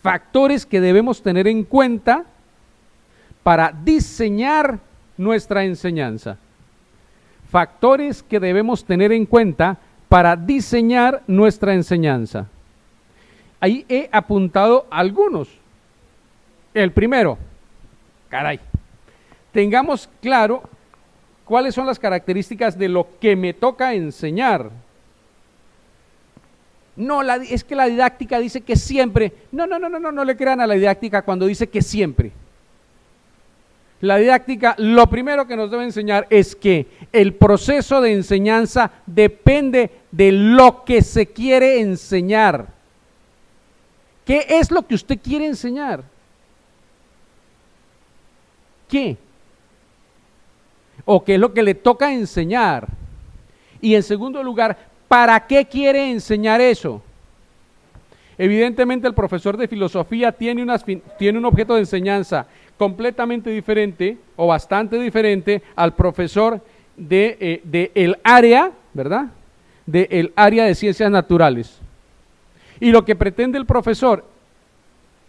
D: factores que debemos tener en cuenta para diseñar nuestra enseñanza. Factores que debemos tener en cuenta para diseñar nuestra enseñanza. Ahí he apuntado algunos. El primero, tengamos claro cuáles son las características de lo que me toca enseñar. No, es que la didáctica dice que siempre. No le crean a la didáctica cuando dice que siempre. La didáctica, lo primero que nos debe enseñar es que el proceso de enseñanza depende de lo que se quiere enseñar. ¿Qué es lo que usted quiere enseñar? ¿Qué? ¿O qué es lo que le toca enseñar? Y en segundo lugar, ¿para qué quiere enseñar eso? Evidentemente el profesor de filosofía tiene un objeto de enseñanza completamente diferente o bastante diferente al profesor de el área ¿verdad?, del área de ciencias naturales. Y lo que pretende el profesor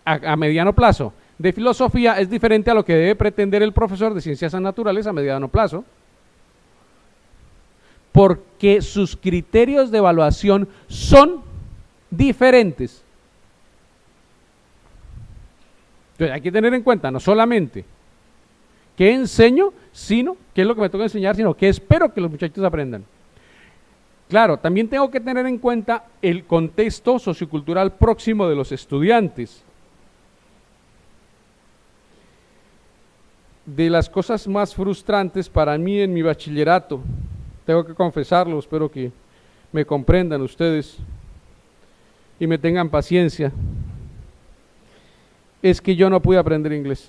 D: a mediano plazo de filosofía es diferente a lo que debe pretender el profesor de ciencias naturales a mediano plazo, porque sus criterios de evaluación son diferentes. Entonces hay que tener en cuenta no solamente qué enseño, sino qué es lo que me toca enseñar, sino qué espero que los muchachos aprendan. Claro, también tengo que tener en cuenta el contexto sociocultural próximo de los estudiantes. De las cosas más frustrantes para mí en mi bachillerato, tengo que confesarlo, espero que me comprendan ustedes y me tengan paciencia, es que yo no pude aprender inglés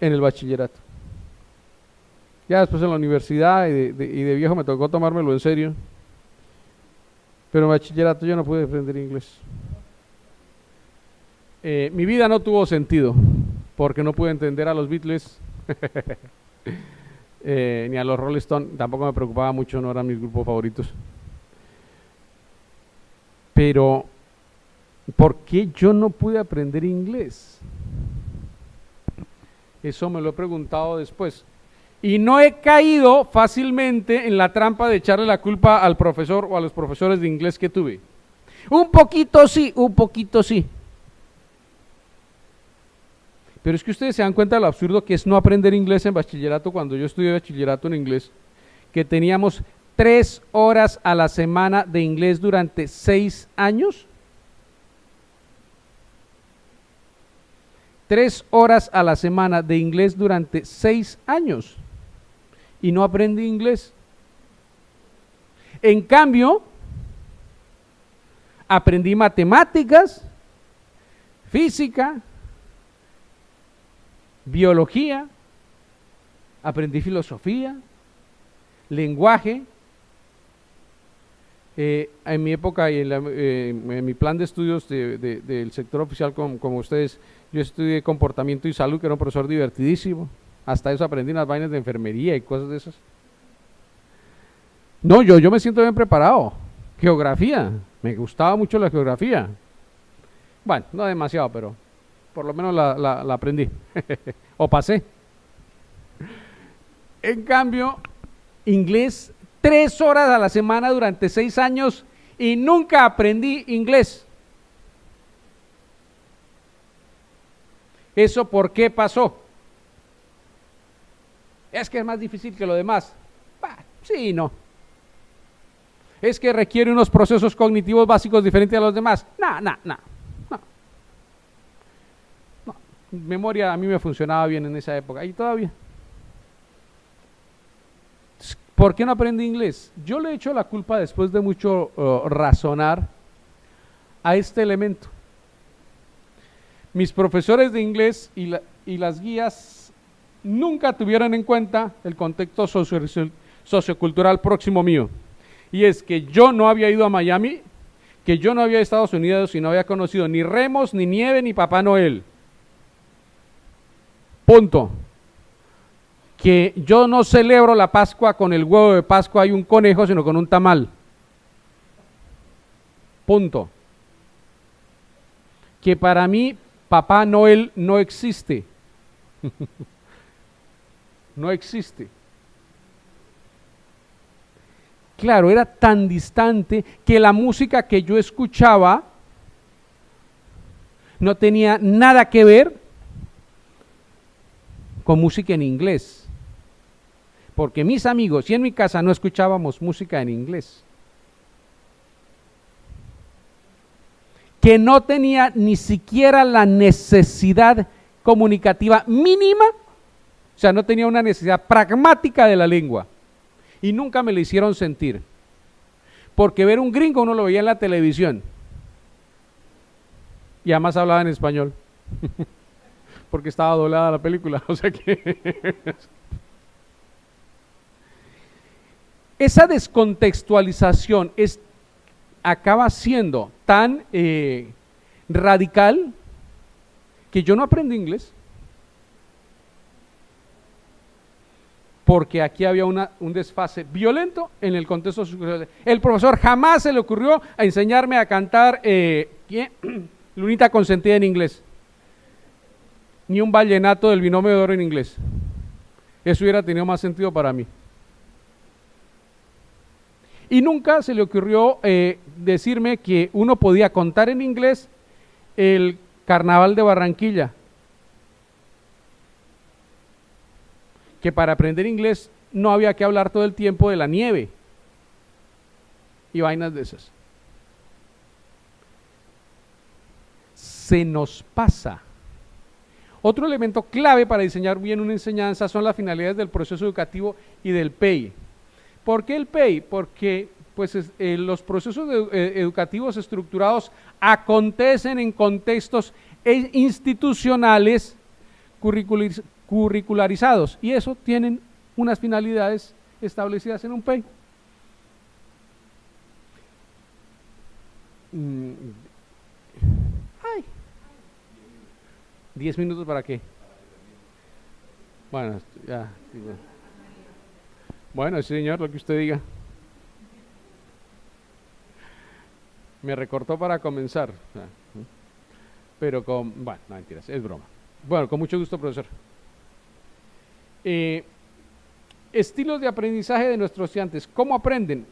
D: en el bachillerato. Ya después en la universidad y de viejo me tocó tomármelo en serio, pero en bachillerato yo no pude aprender inglés. Mi vida no tuvo sentido, porque no pude entender a los Beatles, ni a los Rolling Stones, tampoco me preocupaba mucho, no eran mis grupos favoritos. Pero, ¿por qué yo no pude aprender inglés? Eso me lo he preguntado después. Y no he caído fácilmente en la trampa de echarle la culpa al profesor o a los profesores de inglés que tuve. Un poquito sí, un poquito sí. Pero es que ustedes se dan cuenta de lo absurdo que es no aprender inglés en bachillerato. Cuando yo estudié bachillerato en inglés, que teníamos 3 horas a la semana de inglés durante 6 años. 3 horas a la semana de inglés durante 6 años. Y no aprendí inglés. En cambio, aprendí matemáticas, física, biología, aprendí filosofía, lenguaje. En mi época y en mi plan de estudios del sector oficial como ustedes, yo estudié comportamiento y salud, que era un profesor divertidísimo. Hasta eso aprendí unas vainas de enfermería y cosas de esas. No, yo me siento bien preparado. Geografía, me gustaba mucho la geografía. Bueno, no demasiado, pero por lo menos la aprendí. O pasé. En cambio, inglés, 3 horas a la semana durante 6 años y nunca aprendí inglés. ¿Eso por qué pasó? Es que es más difícil que lo demás. Bah, sí y no. Es que requiere unos procesos cognitivos básicos diferentes a los demás. No. Memoria a mí me funcionaba bien en esa época y todavía. ¿Por qué no aprendí inglés? Yo le echo la culpa, después de mucho razonar, a este elemento. Mis profesores de inglés y las guías nunca tuvieron en cuenta el contexto sociocultural próximo mío. Y es que yo no había ido a Miami, que yo no había ido a Estados Unidos y no había conocido ni remos, ni nieve, ni Papá Noel. Punto. Que yo no celebro la Pascua con el huevo de Pascua y un conejo, sino con un tamal. Punto. Que para mí Papá Noel no existe. No existe. Claro, era tan distante que la música que yo escuchaba no tenía nada que ver con música en inglés. Porque mis amigos y en mi casa no escuchábamos música en inglés. Que no tenía ni siquiera la necesidad comunicativa mínima. O sea, no tenía una necesidad pragmática de la lengua. Y nunca me la hicieron sentir. Porque ver un gringo uno lo veía en la televisión. Y además hablaba en español. Porque estaba doblada la película. O sea que... Esa descontextualización acaba siendo tan radical que yo no aprendí inglés. porque aquí había un desfase violento en el contexto social. El profesor jamás se le ocurrió a enseñarme a cantar Lunita Consentida en inglés, ni un vallenato del Binomio de Oro en inglés. Eso hubiera tenido más sentido para mí. Y nunca se le ocurrió decirme que uno podía contar en inglés el Carnaval de Barranquilla, que para aprender inglés no había que hablar todo el tiempo de la nieve y vainas de esas. Se nos pasa. Otro elemento clave para diseñar bien una enseñanza son las finalidades del proceso educativo y del PEI. ¿Por qué el PEI? Porque los procesos educativos estructurados acontecen en contextos institucionales curricularizados, y eso tienen unas finalidades establecidas en un PEI. 10 minutos para qué. Bueno, ya. Bueno, sí, señor, lo que usted diga. Me recortó para comenzar. Pero bueno, no mentiras, es broma. Bueno, con mucho gusto, profesor. Estilos de aprendizaje de nuestros estudiantes. ¿Cómo aprenden?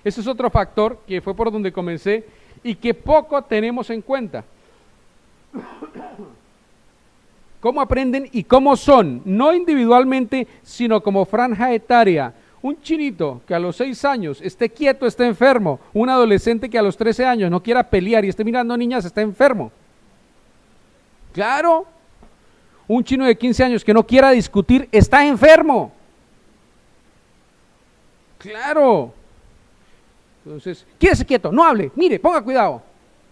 D: Ese es otro factor que fue por donde comencé y que poco tenemos en cuenta. ¿Cómo aprenden y cómo son? No individualmente, sino como franja etaria. Un chinito que a los 6 años esté quieto, esté enfermo. Un adolescente que a los 13 años no quiera pelear y esté mirando niñas, está enfermo. Claro. Un chino de 15 años que no quiera discutir, está enfermo. Claro. Entonces, quédese quieto, no hable, mire, ponga cuidado.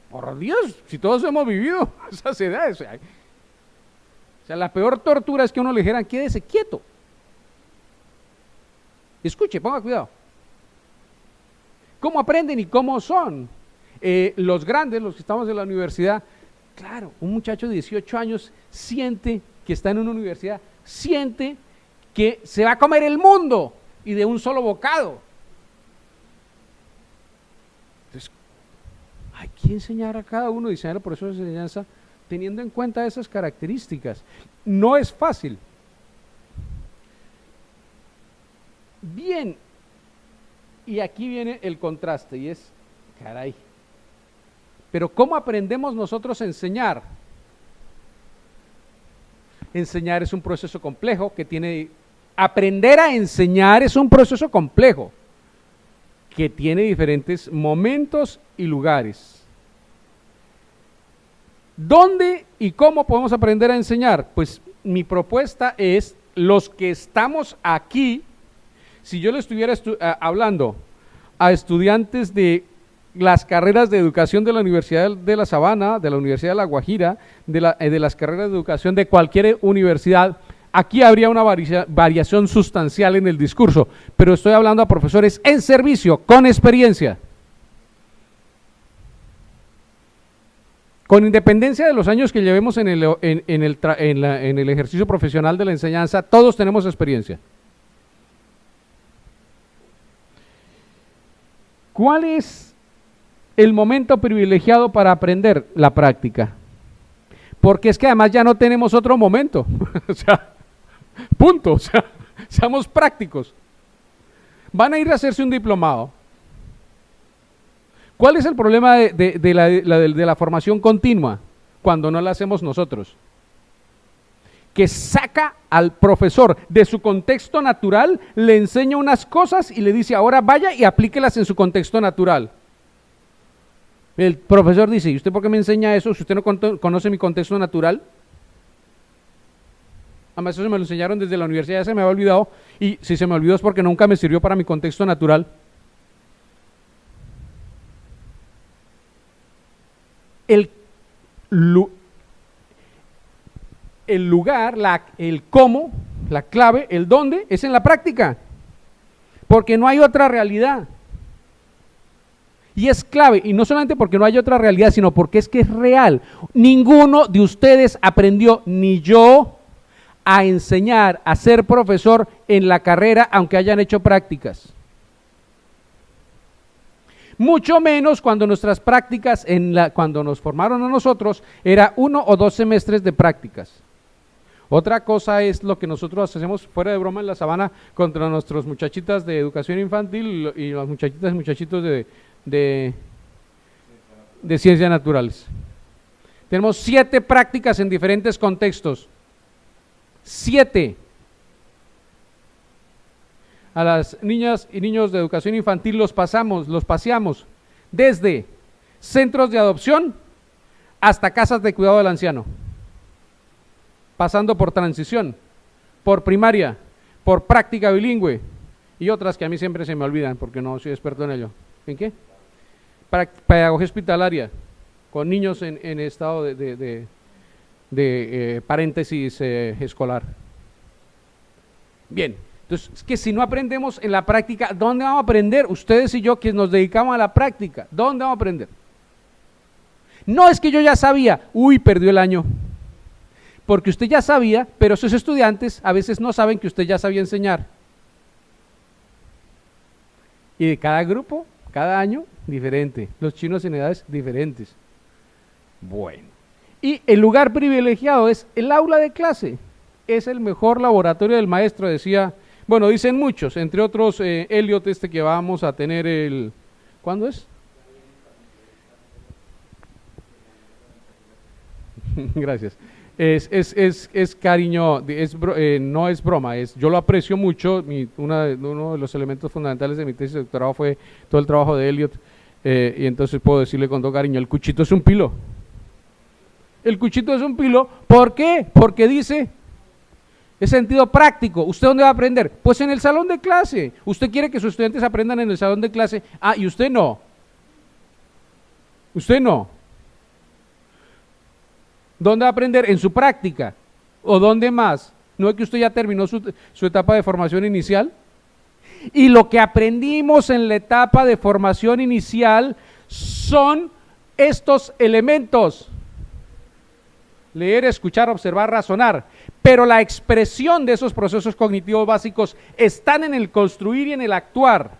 D: Por Dios, si todos hemos vivido esas edades. O sea, la peor tortura es que a uno le dijeran, quédese quieto. Escuche, ponga cuidado. ¿Cómo aprenden y cómo son? Los grandes, los que estamos en la universidad, claro, un muchacho de 18 años siente que está en una universidad, siente que se va a comer el mundo y de un solo bocado. Entonces, hay que enseñar a cada uno, diseñar el proceso de enseñanza teniendo en cuenta esas características. No es fácil. Bien, y aquí viene el contraste y es, caray, pero ¿cómo aprendemos nosotros a enseñar? Enseñar es un proceso complejo que tiene, aprender a enseñar es un proceso complejo que tiene diferentes momentos y lugares. ¿Dónde y cómo podemos aprender a enseñar? Pues mi propuesta es, los que estamos aquí, si yo le estuviera hablando a estudiantes de las carreras de educación de la Universidad de La Sabana, de la Universidad de La Guajira, de las carreras de educación de cualquier universidad, aquí habría una variación sustancial en el discurso, pero estoy hablando a profesores en servicio, con experiencia. Con independencia de los años que llevemos en el ejercicio profesional de la enseñanza, todos tenemos experiencia. ¿Cuál es el momento privilegiado para aprender? La práctica. Porque es que además ya no tenemos otro momento. O sea, punto. O sea, seamos prácticos. Van a ir a hacerse un diplomado. ¿Cuál es el problema de la formación continua cuando no la hacemos nosotros? Que saca al profesor de su contexto natural, le enseña unas cosas y le dice, ahora vaya y aplíquelas en su contexto natural. El profesor dice, ¿y usted por qué me enseña eso si usted no conoce mi contexto natural? Además eso me lo enseñaron desde la universidad, ya se me había olvidado, y si se me olvidó es porque nunca me sirvió para mi contexto natural. El lugar, el cómo, la clave, el dónde, es en la práctica, porque no hay otra realidad. Y es clave, y no solamente porque no hay otra realidad, sino porque es que es real. Ninguno de ustedes aprendió, ni yo, a enseñar, a ser profesor en la carrera, aunque hayan hecho prácticas. Mucho menos cuando nuestras prácticas, cuando nos formaron a nosotros, era 1 o 2 semestres de prácticas. Otra cosa es lo que nosotros hacemos fuera de broma en la Sabana contra nuestros muchachitas de educación infantil y las muchachitas y muchachitos de ciencias naturales. Tenemos 7 prácticas en diferentes contextos. 7. A las niñas y niños de educación infantil los paseamos desde centros de adopción hasta casas de cuidado del anciano, pasando por transición, por primaria, por práctica bilingüe y otras que a mí siempre se me olvidan porque no soy experto en ello. ¿En qué? Pedagogía hospitalaria, con niños en estado de paréntesis escolar. Bien. Entonces, es que si no aprendemos en la práctica, ¿dónde vamos a aprender? Ustedes y yo que nos dedicamos a la práctica, ¿dónde vamos a aprender? No es que yo ya sabía, perdió el año, porque usted ya sabía, pero sus estudiantes a veces no saben que usted ya sabía enseñar. Y de cada grupo, cada año, diferente, los chinos en edades diferentes. Bueno, y el lugar privilegiado es el aula de clase, es el mejor laboratorio del maestro, decía. Bueno, dicen muchos, entre otros Elliot, que vamos a tener ¿cuándo es? Gracias. Es cariño, no es broma, yo lo aprecio mucho. Uno de los elementos fundamentales de mi tesis de doctorado fue todo el trabajo de Elliot, y entonces puedo decirle con todo cariño, el cuchito es un pilo. El cuchito es un pilo, ¿por qué? Porque dice... Es sentido práctico. ¿Usted dónde va a aprender? Pues en el salón de clase. Usted quiere que sus estudiantes aprendan en el salón de clase. Y usted no. Usted no. ¿Dónde va a aprender? En su práctica. ¿O dónde más? ¿No es que usted ya terminó su etapa de formación inicial? Y lo que aprendimos en la etapa de formación inicial son estos elementos: leer, escuchar, observar, razonar. Pero la expresión de esos procesos cognitivos básicos están en el construir y en el actuar.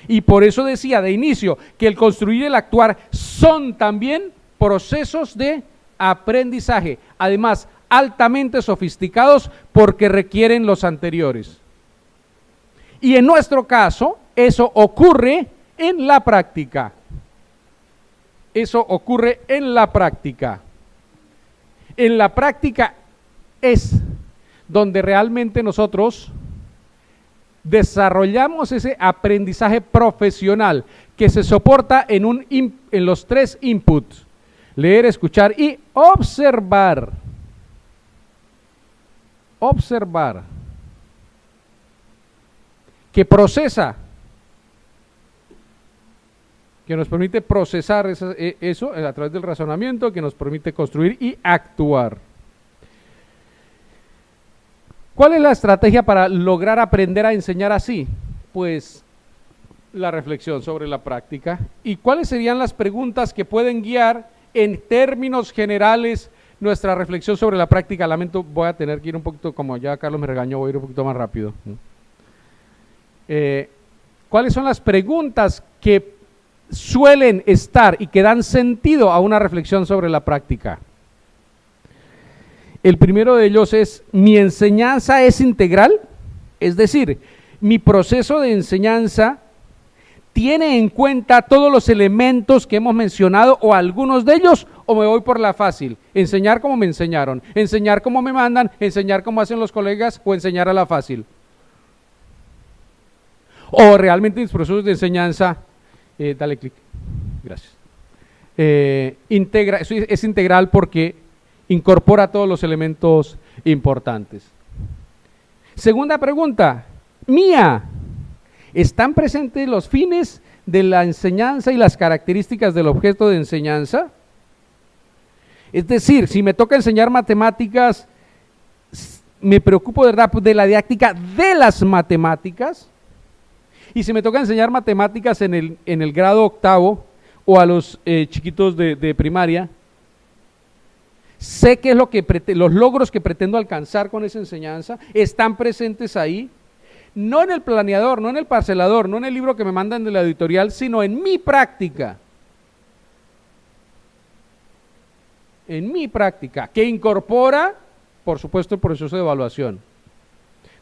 D: Y por eso decía de inicio que el construir y el actuar son también procesos de aprendizaje, además altamente sofisticados porque requieren los anteriores. Y en nuestro caso, eso ocurre en la práctica. Eso ocurre en la práctica. En la práctica es donde realmente nosotros desarrollamos ese aprendizaje profesional que se soporta en los 3 inputs: leer, escuchar y observar. Observar. Que procesa, que nos permite procesar eso a través del razonamiento, que nos permite construir y actuar. ¿Cuál es la estrategia para lograr aprender a enseñar así? Pues la reflexión sobre la práctica. ¿Y cuáles serían las preguntas que pueden guiar en términos generales nuestra reflexión sobre la práctica? Lamento, voy a tener que ir un poquito, como ya Carlos me regañó, voy a ir un poquito más rápido. ¿Cuáles son las preguntas que suelen estar y que dan sentido a una reflexión sobre la práctica? El primero de ellos es: ¿mi enseñanza es integral? Es decir, ¿mi proceso de enseñanza tiene en cuenta todos los elementos que hemos mencionado o algunos de ellos, o me voy por la fácil? Enseñar como me enseñaron, enseñar como me mandan, enseñar como hacen los colegas o enseñar a la fácil. O realmente mis procesos de enseñanza, dale clic, gracias, es integral porque incorpora todos los elementos importantes. Segunda pregunta, mía: ¿están presentes los fines de la enseñanza y las características del objeto de enseñanza? Es decir, si me toca enseñar matemáticas, me preocupo de la didáctica de las matemáticas. Y si me toca enseñar matemáticas en el grado 8º o a los chiquitos de primaria, sé qué es lo que los logros que pretendo alcanzar con esa enseñanza, están presentes ahí, no en el planeador, no en el parcelador, no en el libro que me mandan de la editorial, sino en mi práctica. En mi práctica, que incorpora, por supuesto, el proceso de evaluación,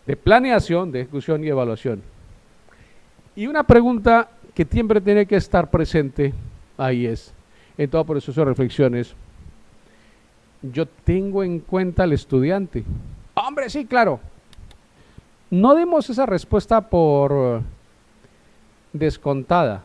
D: de planeación, de ejecución y evaluación. Y una pregunta que siempre tiene que estar presente ahí es, en todo proceso de reflexiones, ¿yo tengo en cuenta al estudiante? Hombre, sí, claro. No demos esa respuesta por descontada.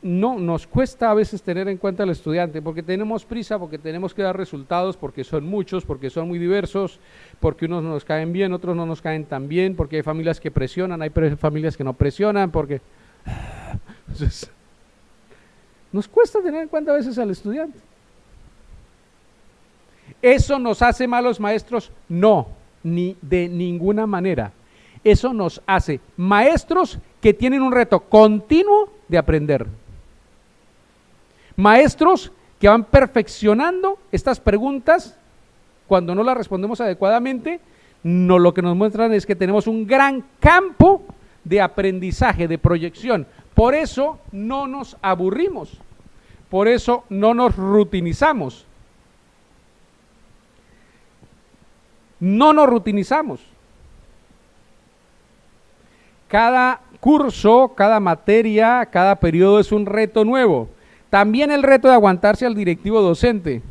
D: No, nos cuesta a veces tener en cuenta al estudiante porque tenemos prisa, porque tenemos que dar resultados, porque son muchos, porque son muy diversos, porque unos nos caen bien, otros no nos caen tan bien, porque hay familias que presionan, hay familias que no presionan, porque... Entonces, nos cuesta tener en cuenta a veces al estudiante. ¿Eso nos hace malos maestros? No, ni de ninguna manera. Eso nos hace maestros que tienen un reto continuo de aprender. Maestros que van perfeccionando estas preguntas, cuando no las respondemos adecuadamente, lo que nos muestran es que tenemos un gran campo de aprendizaje, de proyección. Por eso no nos aburrimos, por eso no nos rutinizamos. No nos rutinizamos. Cada curso, cada materia, cada periodo es un reto nuevo. También el reto de aguantarse al directivo docente,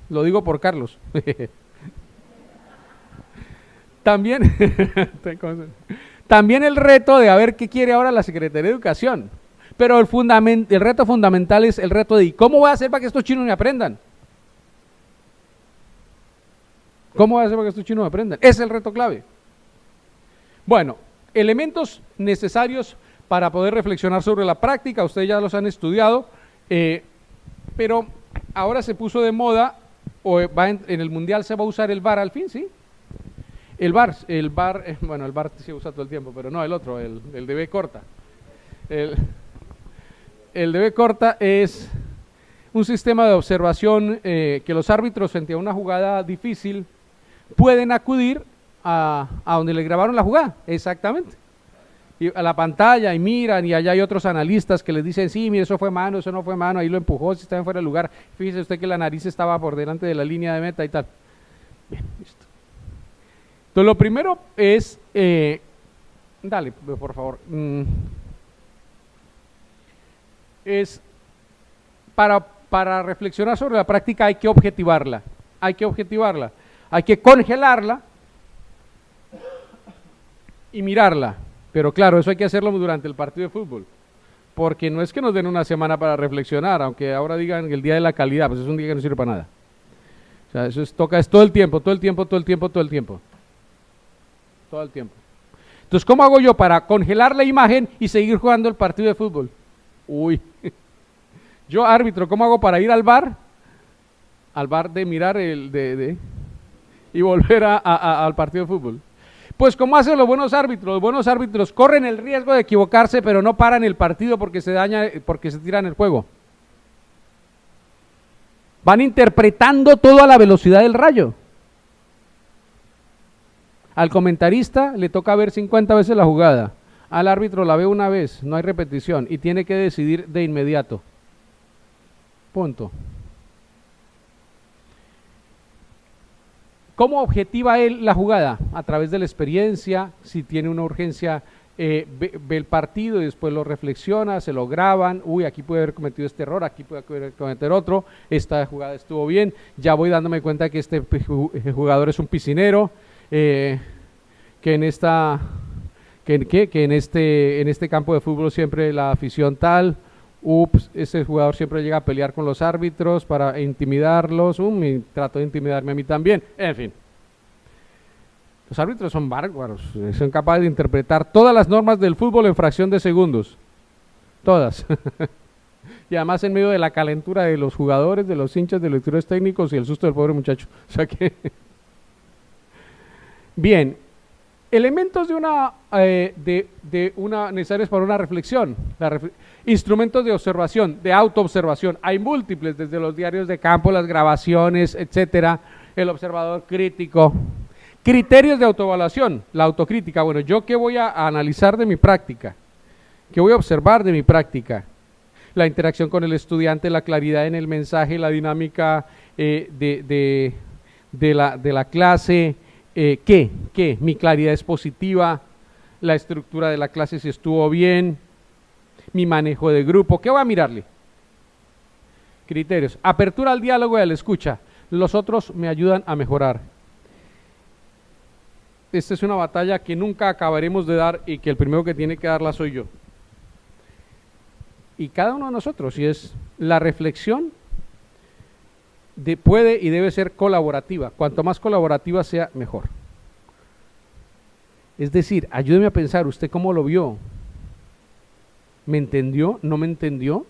D: lo digo por Carlos. También el reto de a ver qué quiere ahora la Secretaría de Educación. Pero el reto fundamental es el reto de ¿cómo voy a hacer para que estos chinos me aprendan? ¿Cómo voy a hacer para que estos chinos me aprendan? Ese es el reto clave. Bueno, elementos necesarios para poder reflexionar sobre la práctica, ustedes ya los han estudiado, pero ahora se puso de moda, o en el Mundial se va a usar el VAR al fin, ¿sí? El VAR, bueno, el VAR se usa todo el tiempo, pero no, el otro, el de B corta. El de B corta es un sistema de observación que los árbitros frente a una jugada difícil pueden acudir a donde le grabaron la jugada, exactamente. Y a la pantalla y miran, y allá hay otros analistas que les dicen, sí, mire, eso fue mano, eso no fue mano, ahí lo empujó, si estaba fuera de lugar, fíjese usted que la nariz estaba por delante de la línea de meta y tal. Bien, listo. Entonces lo primero es, dale, por favor, es para reflexionar sobre la práctica hay que objetivarla, hay que congelarla y mirarla. Pero claro, eso hay que hacerlo durante el partido de fútbol, porque no es que nos den una semana para reflexionar, aunque ahora digan que el día de la calidad, pues es un día que no sirve para nada. O sea, eso es todo el tiempo. Entonces, ¿cómo hago yo para congelar la imagen y seguir jugando el partido de fútbol? Uy, yo árbitro, ¿cómo hago para ir al VAR? Al VAR de mirar y volver al partido de fútbol. Pues como hacen los buenos árbitros corren el riesgo de equivocarse, pero no paran el partido porque se tiran el juego. Van interpretando todo a la velocidad del rayo. Al comentarista le toca ver 50 veces la jugada, al árbitro la ve una vez, no hay repetición y tiene que decidir de inmediato. Punto. ¿Cómo objetiva él la jugada? A través de la experiencia, si tiene una urgencia, ve el partido y después lo reflexiona, se lo graban, uy, aquí puede haber cometido este error, aquí puede haber cometer otro, esta jugada estuvo bien, ya voy dándome cuenta que este jugador es un piscinero, que en este campo de fútbol siempre la afición tal, ese jugador siempre llega a pelear con los árbitros para intimidarlos, y trato de intimidarme a mí también, en fin. Los árbitros son bárbaros, son capaces de interpretar todas las normas del fútbol en fracción de segundos, todas. Y además en medio de la calentura de los jugadores, de los hinchas, de los directores técnicos y el susto del pobre muchacho. O sea que... Bien, Elementos de una necesarios para una reflexión, instrumentos de observación, de autoobservación. Hay múltiples, desde los diarios de campo, las grabaciones, etcétera, el observador crítico. Criterios de autoevaluación, la autocrítica. Bueno, ¿yo qué voy a analizar de mi práctica? ¿Qué voy a observar de mi práctica? La interacción con el estudiante, la claridad en el mensaje, la dinámica de la clase. ¿Qué? Mi claridad es positiva, la estructura de la clase si estuvo bien, mi manejo de grupo. ¿Qué voy a mirarle? Criterios. Apertura al diálogo y a la escucha. Los otros me ayudan a mejorar. Esta es una batalla que nunca acabaremos de dar y que el primero que tiene que darla soy yo. Y cada uno de nosotros, y es la reflexión puede y debe ser colaborativa. Cuanto más colaborativa sea, mejor. Es decir, ayúdeme a pensar, ¿usted cómo lo vio? ¿Me entendió? ¿No me entendió?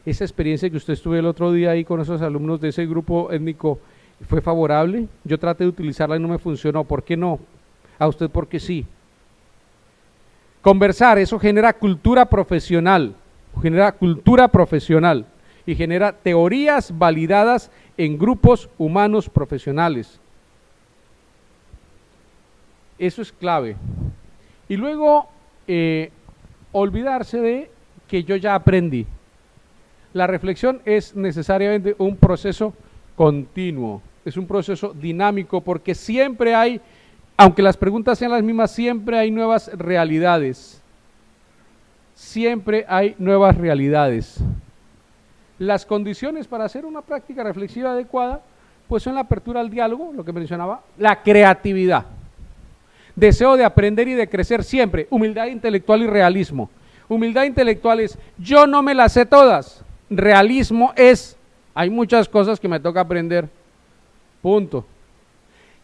D: Esa experiencia que usted estuvo el otro día ahí con esos alumnos de ese grupo étnico, ¿fue favorable? Yo traté de utilizarla y no me funcionó. ¿Por qué no? A usted, ¿por qué sí? Conversar, eso genera cultura profesional. Y genera teorías validadas en grupos humanos profesionales. Eso es clave. Y luego, olvidarse de que yo ya aprendí. La reflexión es necesariamente un proceso continuo, es un proceso dinámico, porque siempre hay, aunque las preguntas sean las mismas, siempre hay nuevas realidades. Siempre hay nuevas realidades. Las condiciones para hacer una práctica reflexiva adecuada, pues son la apertura al diálogo, lo que mencionaba, la creatividad, deseo de aprender y de crecer siempre, humildad intelectual y realismo. Humildad intelectual es, yo no me las sé todas. Realismo es, hay muchas cosas que me toca aprender, punto.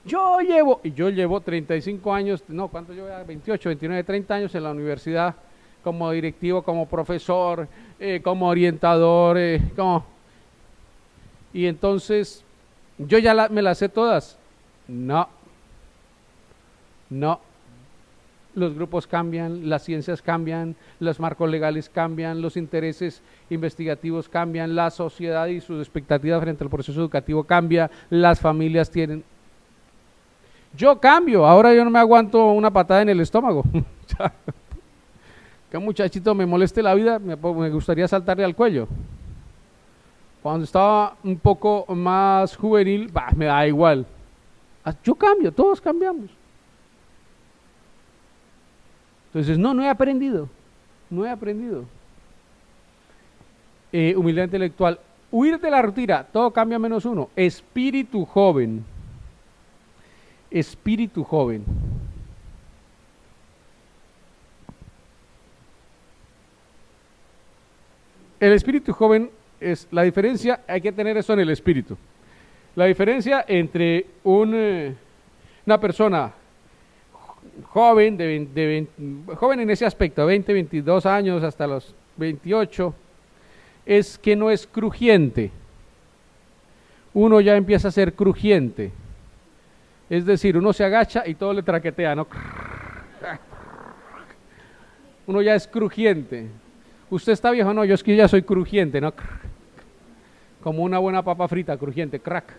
D: Yo llevo 35 años, no, ¿cuánto llevo? 28, 29, 30 años en la universidad, como directivo, como profesor, como orientador, y entonces, ¿yo ya me las sé todas? No. Los grupos cambian, las ciencias cambian, los marcos legales cambian, los intereses investigativos cambian, la sociedad y sus expectativas frente al proceso educativo cambia, las familias tienen. Yo cambio, ahora yo no me aguanto una patada en el estómago. Que un muchachito me moleste la vida, me gustaría saltarle al cuello. Cuando estaba un poco más juvenil, me da igual. Yo cambio, todos cambiamos. Entonces, no he aprendido. Humildad intelectual. Huir de la rutina, todo cambia menos uno. Espíritu joven. El espíritu joven es la diferencia, hay que tener eso en el espíritu. La diferencia entre una persona joven, joven en ese aspecto, 20, 22 años hasta los 28, es que no es crujiente. Uno ya empieza a ser crujiente. Es decir, uno se agacha y todo le traquetea, ¿no? Uno ya es crujiente. Usted está viejo, no, yo es que ya soy crujiente, ¿no? Como una buena papa frita, crujiente, crack.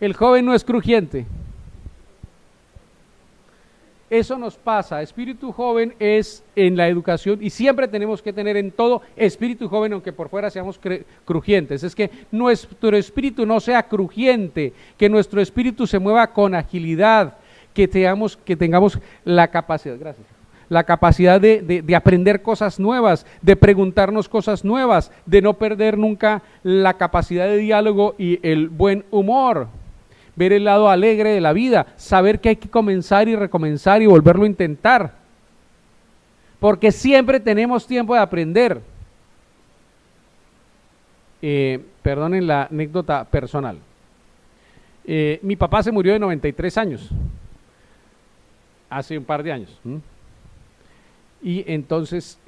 D: El joven no es crujiente. Eso nos pasa. Espíritu joven es en la educación y siempre tenemos que tener en todo espíritu joven, aunque por fuera seamos crujientes. Es que nuestro espíritu no sea crujiente, que nuestro espíritu se mueva con agilidad, que tengamos la capacidad, gracias, la capacidad de aprender cosas nuevas, de preguntarnos cosas nuevas, de no perder nunca la capacidad de diálogo y el buen humor. Ver el lado alegre de la vida, saber que hay que comenzar y recomenzar y volverlo a intentar, porque siempre tenemos tiempo de aprender. Perdonen la anécdota personal. Mi papá se murió de 93 años, hace un par de años, y entonces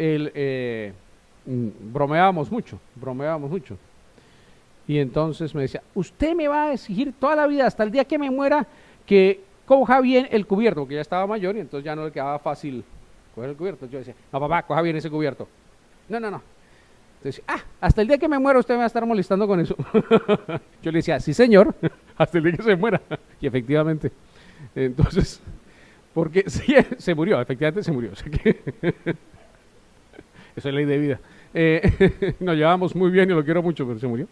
D: bromeábamos mucho. Y entonces me decía, usted me va a exigir toda la vida, hasta el día que me muera, que coja bien el cubierto, porque ya estaba mayor y entonces ya no le quedaba fácil coger el cubierto. Yo decía, no papá, coja bien ese cubierto. No. Entonces, hasta el día que me muera usted me va a estar molestando con eso. Yo le decía, sí señor, hasta el día que se muera. Y efectivamente, entonces, porque sí, se murió, efectivamente se murió. O sea que eso es ley de vida. Nos llevamos muy bien y lo quiero mucho, pero se murió.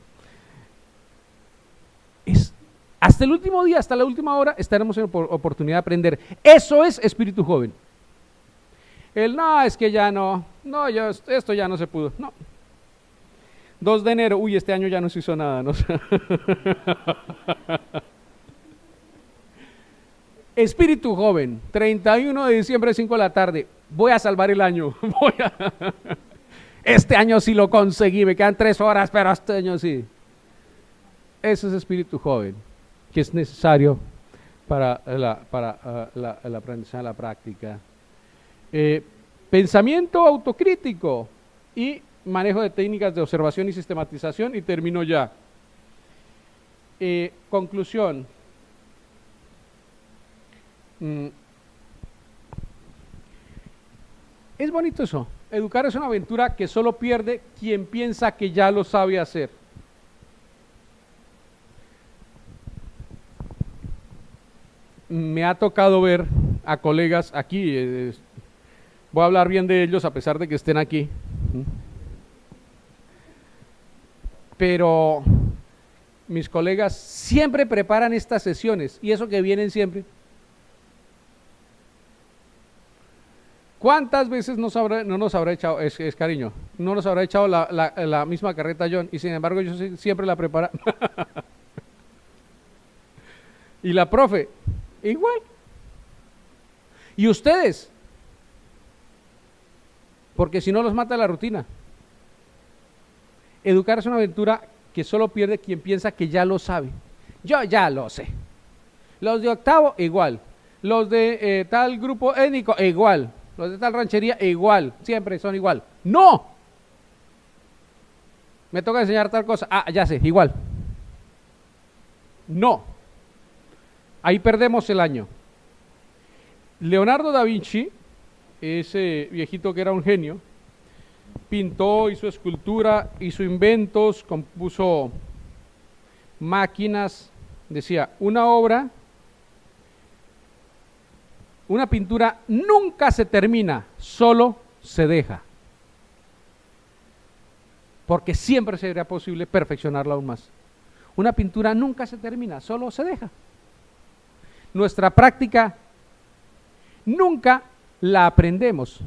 D: Hasta el último día, hasta la última hora, estaremos en oportunidad de aprender. Eso es espíritu joven. Es que ya no, esto ya no se pudo. No. 2 de enero, este año ya no se hizo nada. No. Espíritu joven, 31 de diciembre, 5 de la tarde. Voy a salvar el año. Este año sí lo conseguí, me quedan 3 horas, pero este año sí. Ese es espíritu joven, que es necesario para el aprendizaje, la práctica. Pensamiento autocrítico y manejo de técnicas de observación y sistematización, y termino ya. Conclusión. Es bonito eso. Educar es una aventura que solo pierde quien piensa que ya lo sabe hacer. Me ha tocado ver a colegas aquí, voy a hablar bien de ellos a pesar de que estén aquí, pero mis colegas siempre preparan estas sesiones, y eso que vienen siempre. ¿Cuántas veces no nos habrá echado, es cariño, no nos habrá echado la misma carreta John, y sin embargo yo siempre la preparo? Y la profe, igual. Y ustedes, porque si no los mata la rutina. Educar es una aventura que solo pierde quien piensa que ya lo sabe. Yo ya lo sé. Los de octavo, igual. Los de tal grupo étnico, igual. Los de tal ranchería, igual. Siempre son igual. ¡No! Me toca enseñar tal cosa. Ya sé, igual. No. Ahí perdemos el año. Leonardo da Vinci, ese viejito que era un genio, pintó, hizo escultura, hizo inventos, compuso máquinas. Decía, una pintura nunca se termina, solo se deja. Porque siempre sería posible perfeccionarla aún más. Una pintura nunca se termina, solo se deja. Nuestra práctica nunca la aprendemos.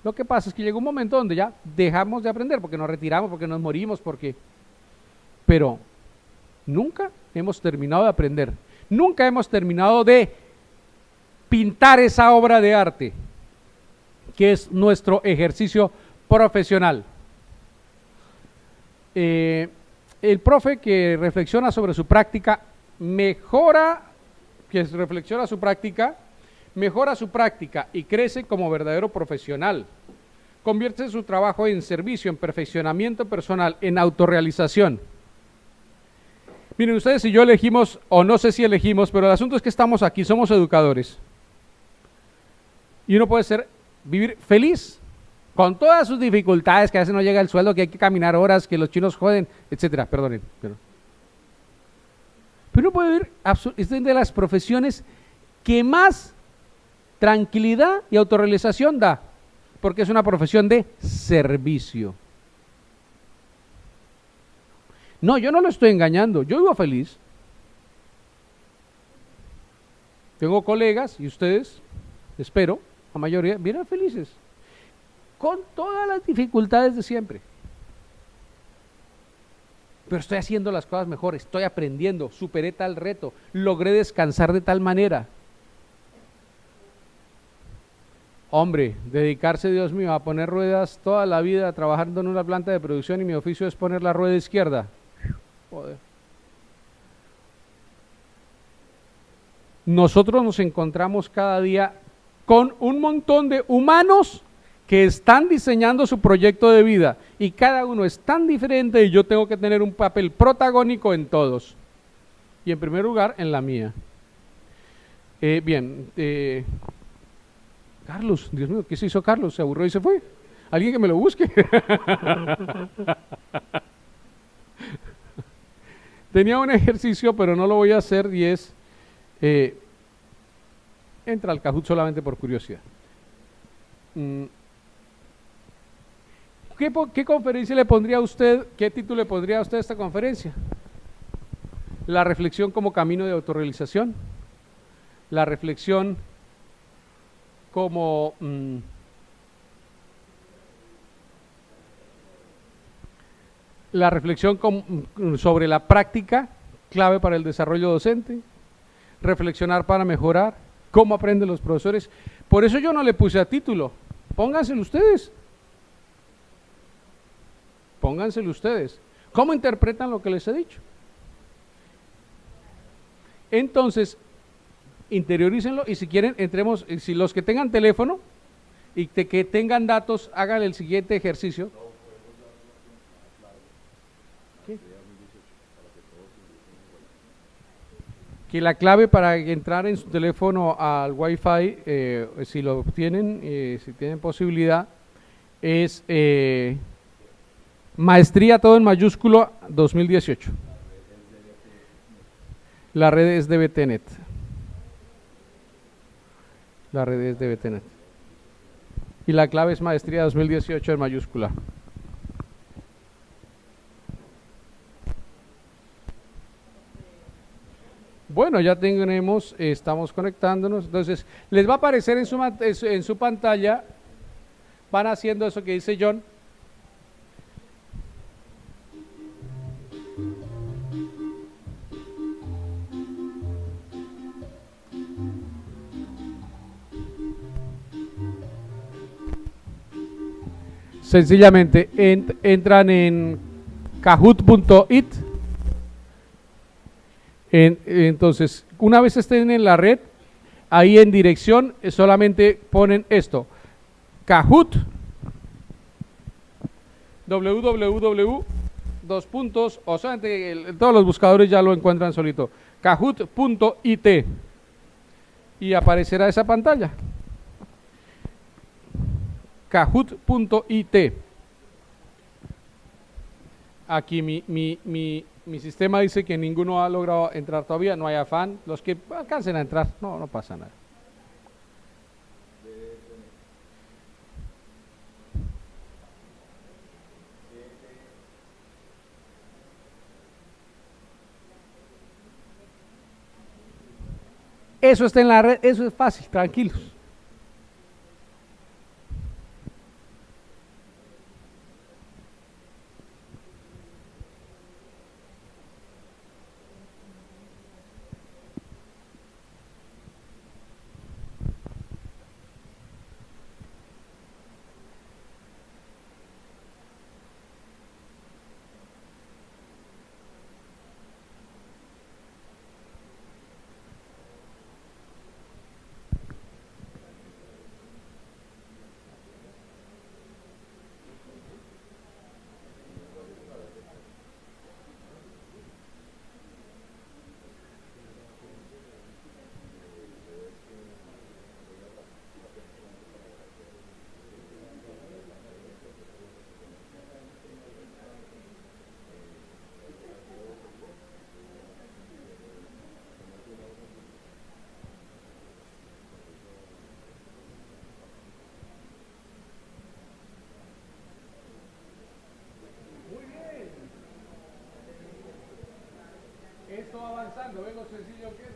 D: Lo que pasa es que llega un momento donde ya dejamos de aprender, porque nos retiramos, porque nos morimos, pero nunca hemos terminado de aprender. Nunca hemos terminado de pintar esa obra de arte, que es nuestro ejercicio profesional. El profe que reflexiona sobre su práctica mejora su práctica y crece como verdadero profesional. Convierte su trabajo en servicio, en perfeccionamiento personal, en autorrealización. Miren, ustedes y yo elegimos, o no sé si elegimos, pero el asunto es que estamos aquí, somos educadores. Y uno puede vivir feliz, con todas sus dificultades, que a veces no llega el sueldo, que hay que caminar horas, que los chinos joden, etcétera. Perdonen. Pero uno puede vivir, es de las profesiones que más tranquilidad y autorrealización da, porque es una profesión de servicio. No, yo no lo estoy engañando, yo vivo feliz. Tengo colegas, y ustedes, espero, la mayoría, vienen felices, con todas las dificultades de siempre. Pero estoy haciendo las cosas mejor, estoy aprendiendo, superé tal reto, logré descansar de tal manera. Hombre, dedicarse, Dios mío, a poner ruedas toda la vida trabajando en una planta de producción y mi oficio es poner la rueda izquierda. Joder. Nosotros nos encontramos cada día con un montón de humanos que están diseñando su proyecto de vida y cada uno es tan diferente y yo tengo que tener un papel protagónico en todos. Y en primer lugar, en la mía. Bien, Carlos, Dios mío, ¿qué se hizo Carlos? ¿Se aburrió y se fue? Alguien que me lo busque. Tenía un ejercicio, pero no lo voy a hacer, y es, entra al Kahoot solamente por curiosidad. ¿Qué conferencia le pondría a usted, qué título le pondría a usted a esta conferencia? La reflexión como camino de autorrealización. La reflexión como sobre la práctica, clave para el desarrollo docente. Reflexionar para mejorar. ¿Cómo aprenden los profesores? Por eso yo no le puse a título. Pónganselo ustedes. Pónganselo ustedes. ¿Cómo interpretan lo que les he dicho? Entonces, interiorícenlo, y si quieren, entremos, si los que tengan teléfono y que tengan datos, hagan el siguiente ejercicio. ¿Qué? Que la clave para entrar en su teléfono al Wi-Fi, si lo tienen, si tienen posibilidad, es Maestría todo en mayúsculo 2018. La red es de BTNet. La red es de BTNet. Y la clave es Maestría 2018 en mayúscula. Bueno, ya tenemos, estamos conectándonos. Entonces, les va a aparecer en su pantalla, van haciendo eso que dice John. Sencillamente entran en kahoot.it. Entonces, una vez estén en la red, ahí en dirección solamente ponen esto: Kahoot, www, dos puntos, o sea, todos los buscadores ya lo encuentran solito, kahoot.it, y aparecerá esa pantalla. Kahoot.it. Aquí mi sistema dice que ninguno ha logrado entrar todavía, no hay afán. Los que alcancen a entrar, no pasa nada. Eso está en la red, eso es fácil, tranquilos. Esto va avanzando, ¿ven lo sencillo que es?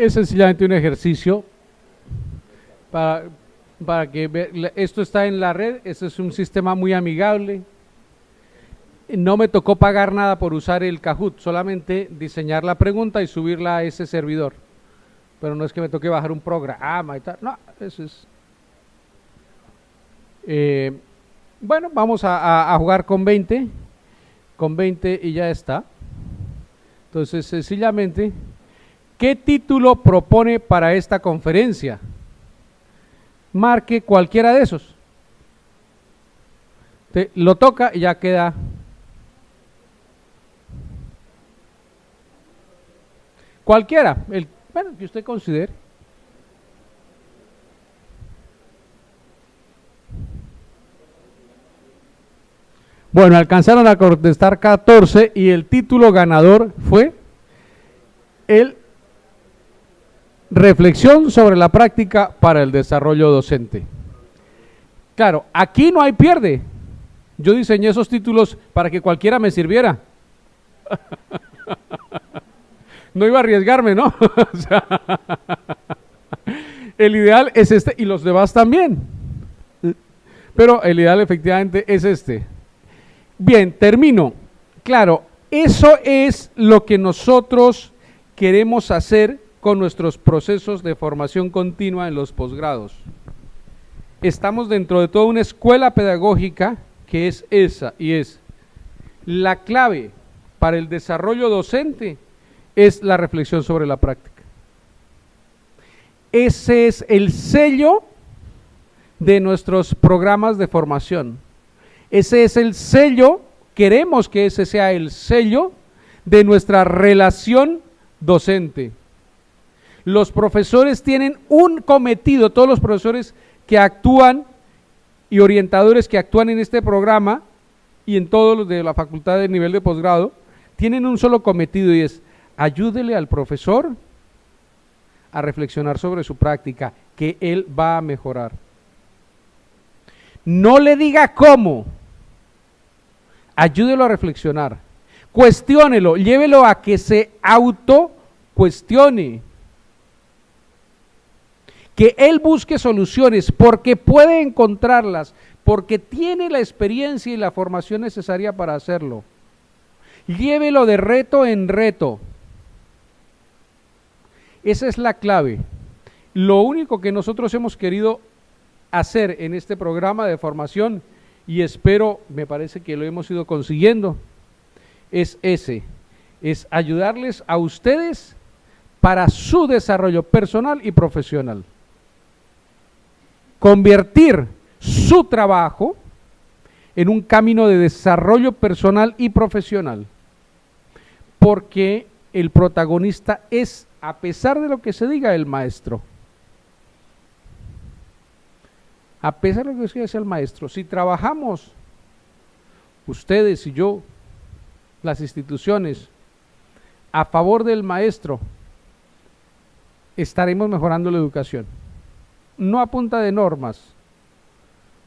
D: Es sencillamente un ejercicio para que esto está en la red. Este es un sistema muy amigable. No me tocó pagar nada por usar el Kahoot, solamente diseñar la pregunta y subirla a ese servidor. Pero no es que me toque bajar un programa y tal. No, eso es. Bueno, vamos a jugar con 20. Con 20 y ya está. Entonces, sencillamente, ¿qué título propone para esta conferencia? Marque cualquiera de esos. Lo toca y ya queda. Cualquiera, bueno, que usted considere. Bueno, alcanzaron a contestar 14 y el título ganador fue el Reflexión sobre la práctica para el desarrollo docente. Claro, aquí no hay pierde. Yo diseñé esos títulos para que cualquiera me sirviera. No iba a arriesgarme, ¿no? O sea, el ideal es este y los demás también. Pero el ideal efectivamente es este. Bien, termino. Claro, eso es lo que nosotros queremos hacer con nuestros procesos de formación continua en los posgrados. Estamos dentro de toda una escuela pedagógica que es esa, y es la clave para el desarrollo docente es la reflexión sobre la práctica. Ese es el sello de nuestros programas de formación. Ese es el sello, queremos que ese sea el sello de nuestra relación docente. Los profesores tienen un cometido, todos los profesores que actúan y orientadores que actúan en este programa y en todos los de la facultad de nivel de posgrado, tienen un solo cometido y es ayúdele al profesor a reflexionar sobre su práctica, que él va a mejorar. No le diga cómo, ayúdelo a reflexionar, cuestiónelo, llévelo a que se autocuestione, que él busque soluciones porque puede encontrarlas, porque tiene la experiencia y la formación necesaria para hacerlo. Llévelo de reto en reto. Esa es la clave. Lo único que nosotros hemos querido hacer en este programa de formación, y espero, me parece que lo hemos ido consiguiendo, es ayudarles a ustedes para su desarrollo personal y profesional. Convertir su trabajo en un camino de desarrollo personal y profesional, porque el protagonista es, a pesar de lo que se diga, el maestro. A pesar de lo que se diga el maestro, si trabajamos, ustedes y yo, las instituciones, a favor del maestro, estaremos mejorando la educación. No a punta de normas,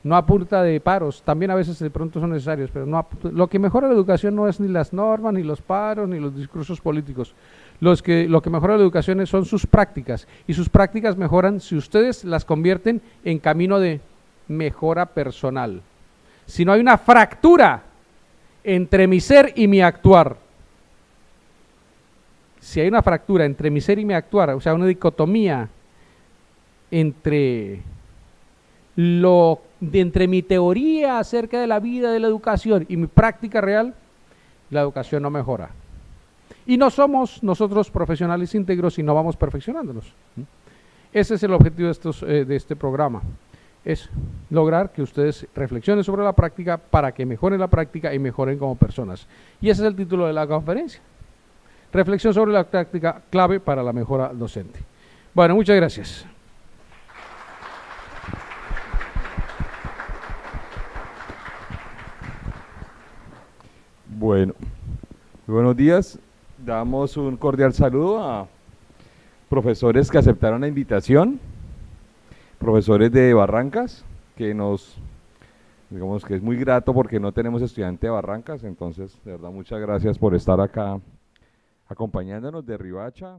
D: no a punta de paros, también a veces de pronto son necesarios, pero no lo que mejora la educación no es ni las normas, ni los paros, ni los discursos políticos. Lo que mejora la educación son sus prácticas, y sus prácticas mejoran si ustedes las convierten en camino de mejora personal. Si no hay una fractura entre mi ser y mi actuar, si hay una fractura entre mi ser y mi actuar, o sea, una dicotomía entre mi teoría acerca de la vida, de la educación y mi práctica real, la educación no mejora. Y no somos nosotros profesionales íntegros y no vamos perfeccionándonos. Ese es el objetivo de este programa, es lograr que ustedes reflexionen sobre la práctica para que mejoren la práctica y mejoren como personas. Y ese es el título de la conferencia. Reflexión sobre la práctica, clave para la mejora docente. Bueno, muchas gracias.
E: Bueno, muy buenos días. Damos un cordial saludo a profesores que aceptaron la invitación, profesores de Barrancas, digamos que es muy grato porque no tenemos estudiante de Barrancas, entonces de verdad muchas gracias por estar acá acompañándonos, de Riohacha.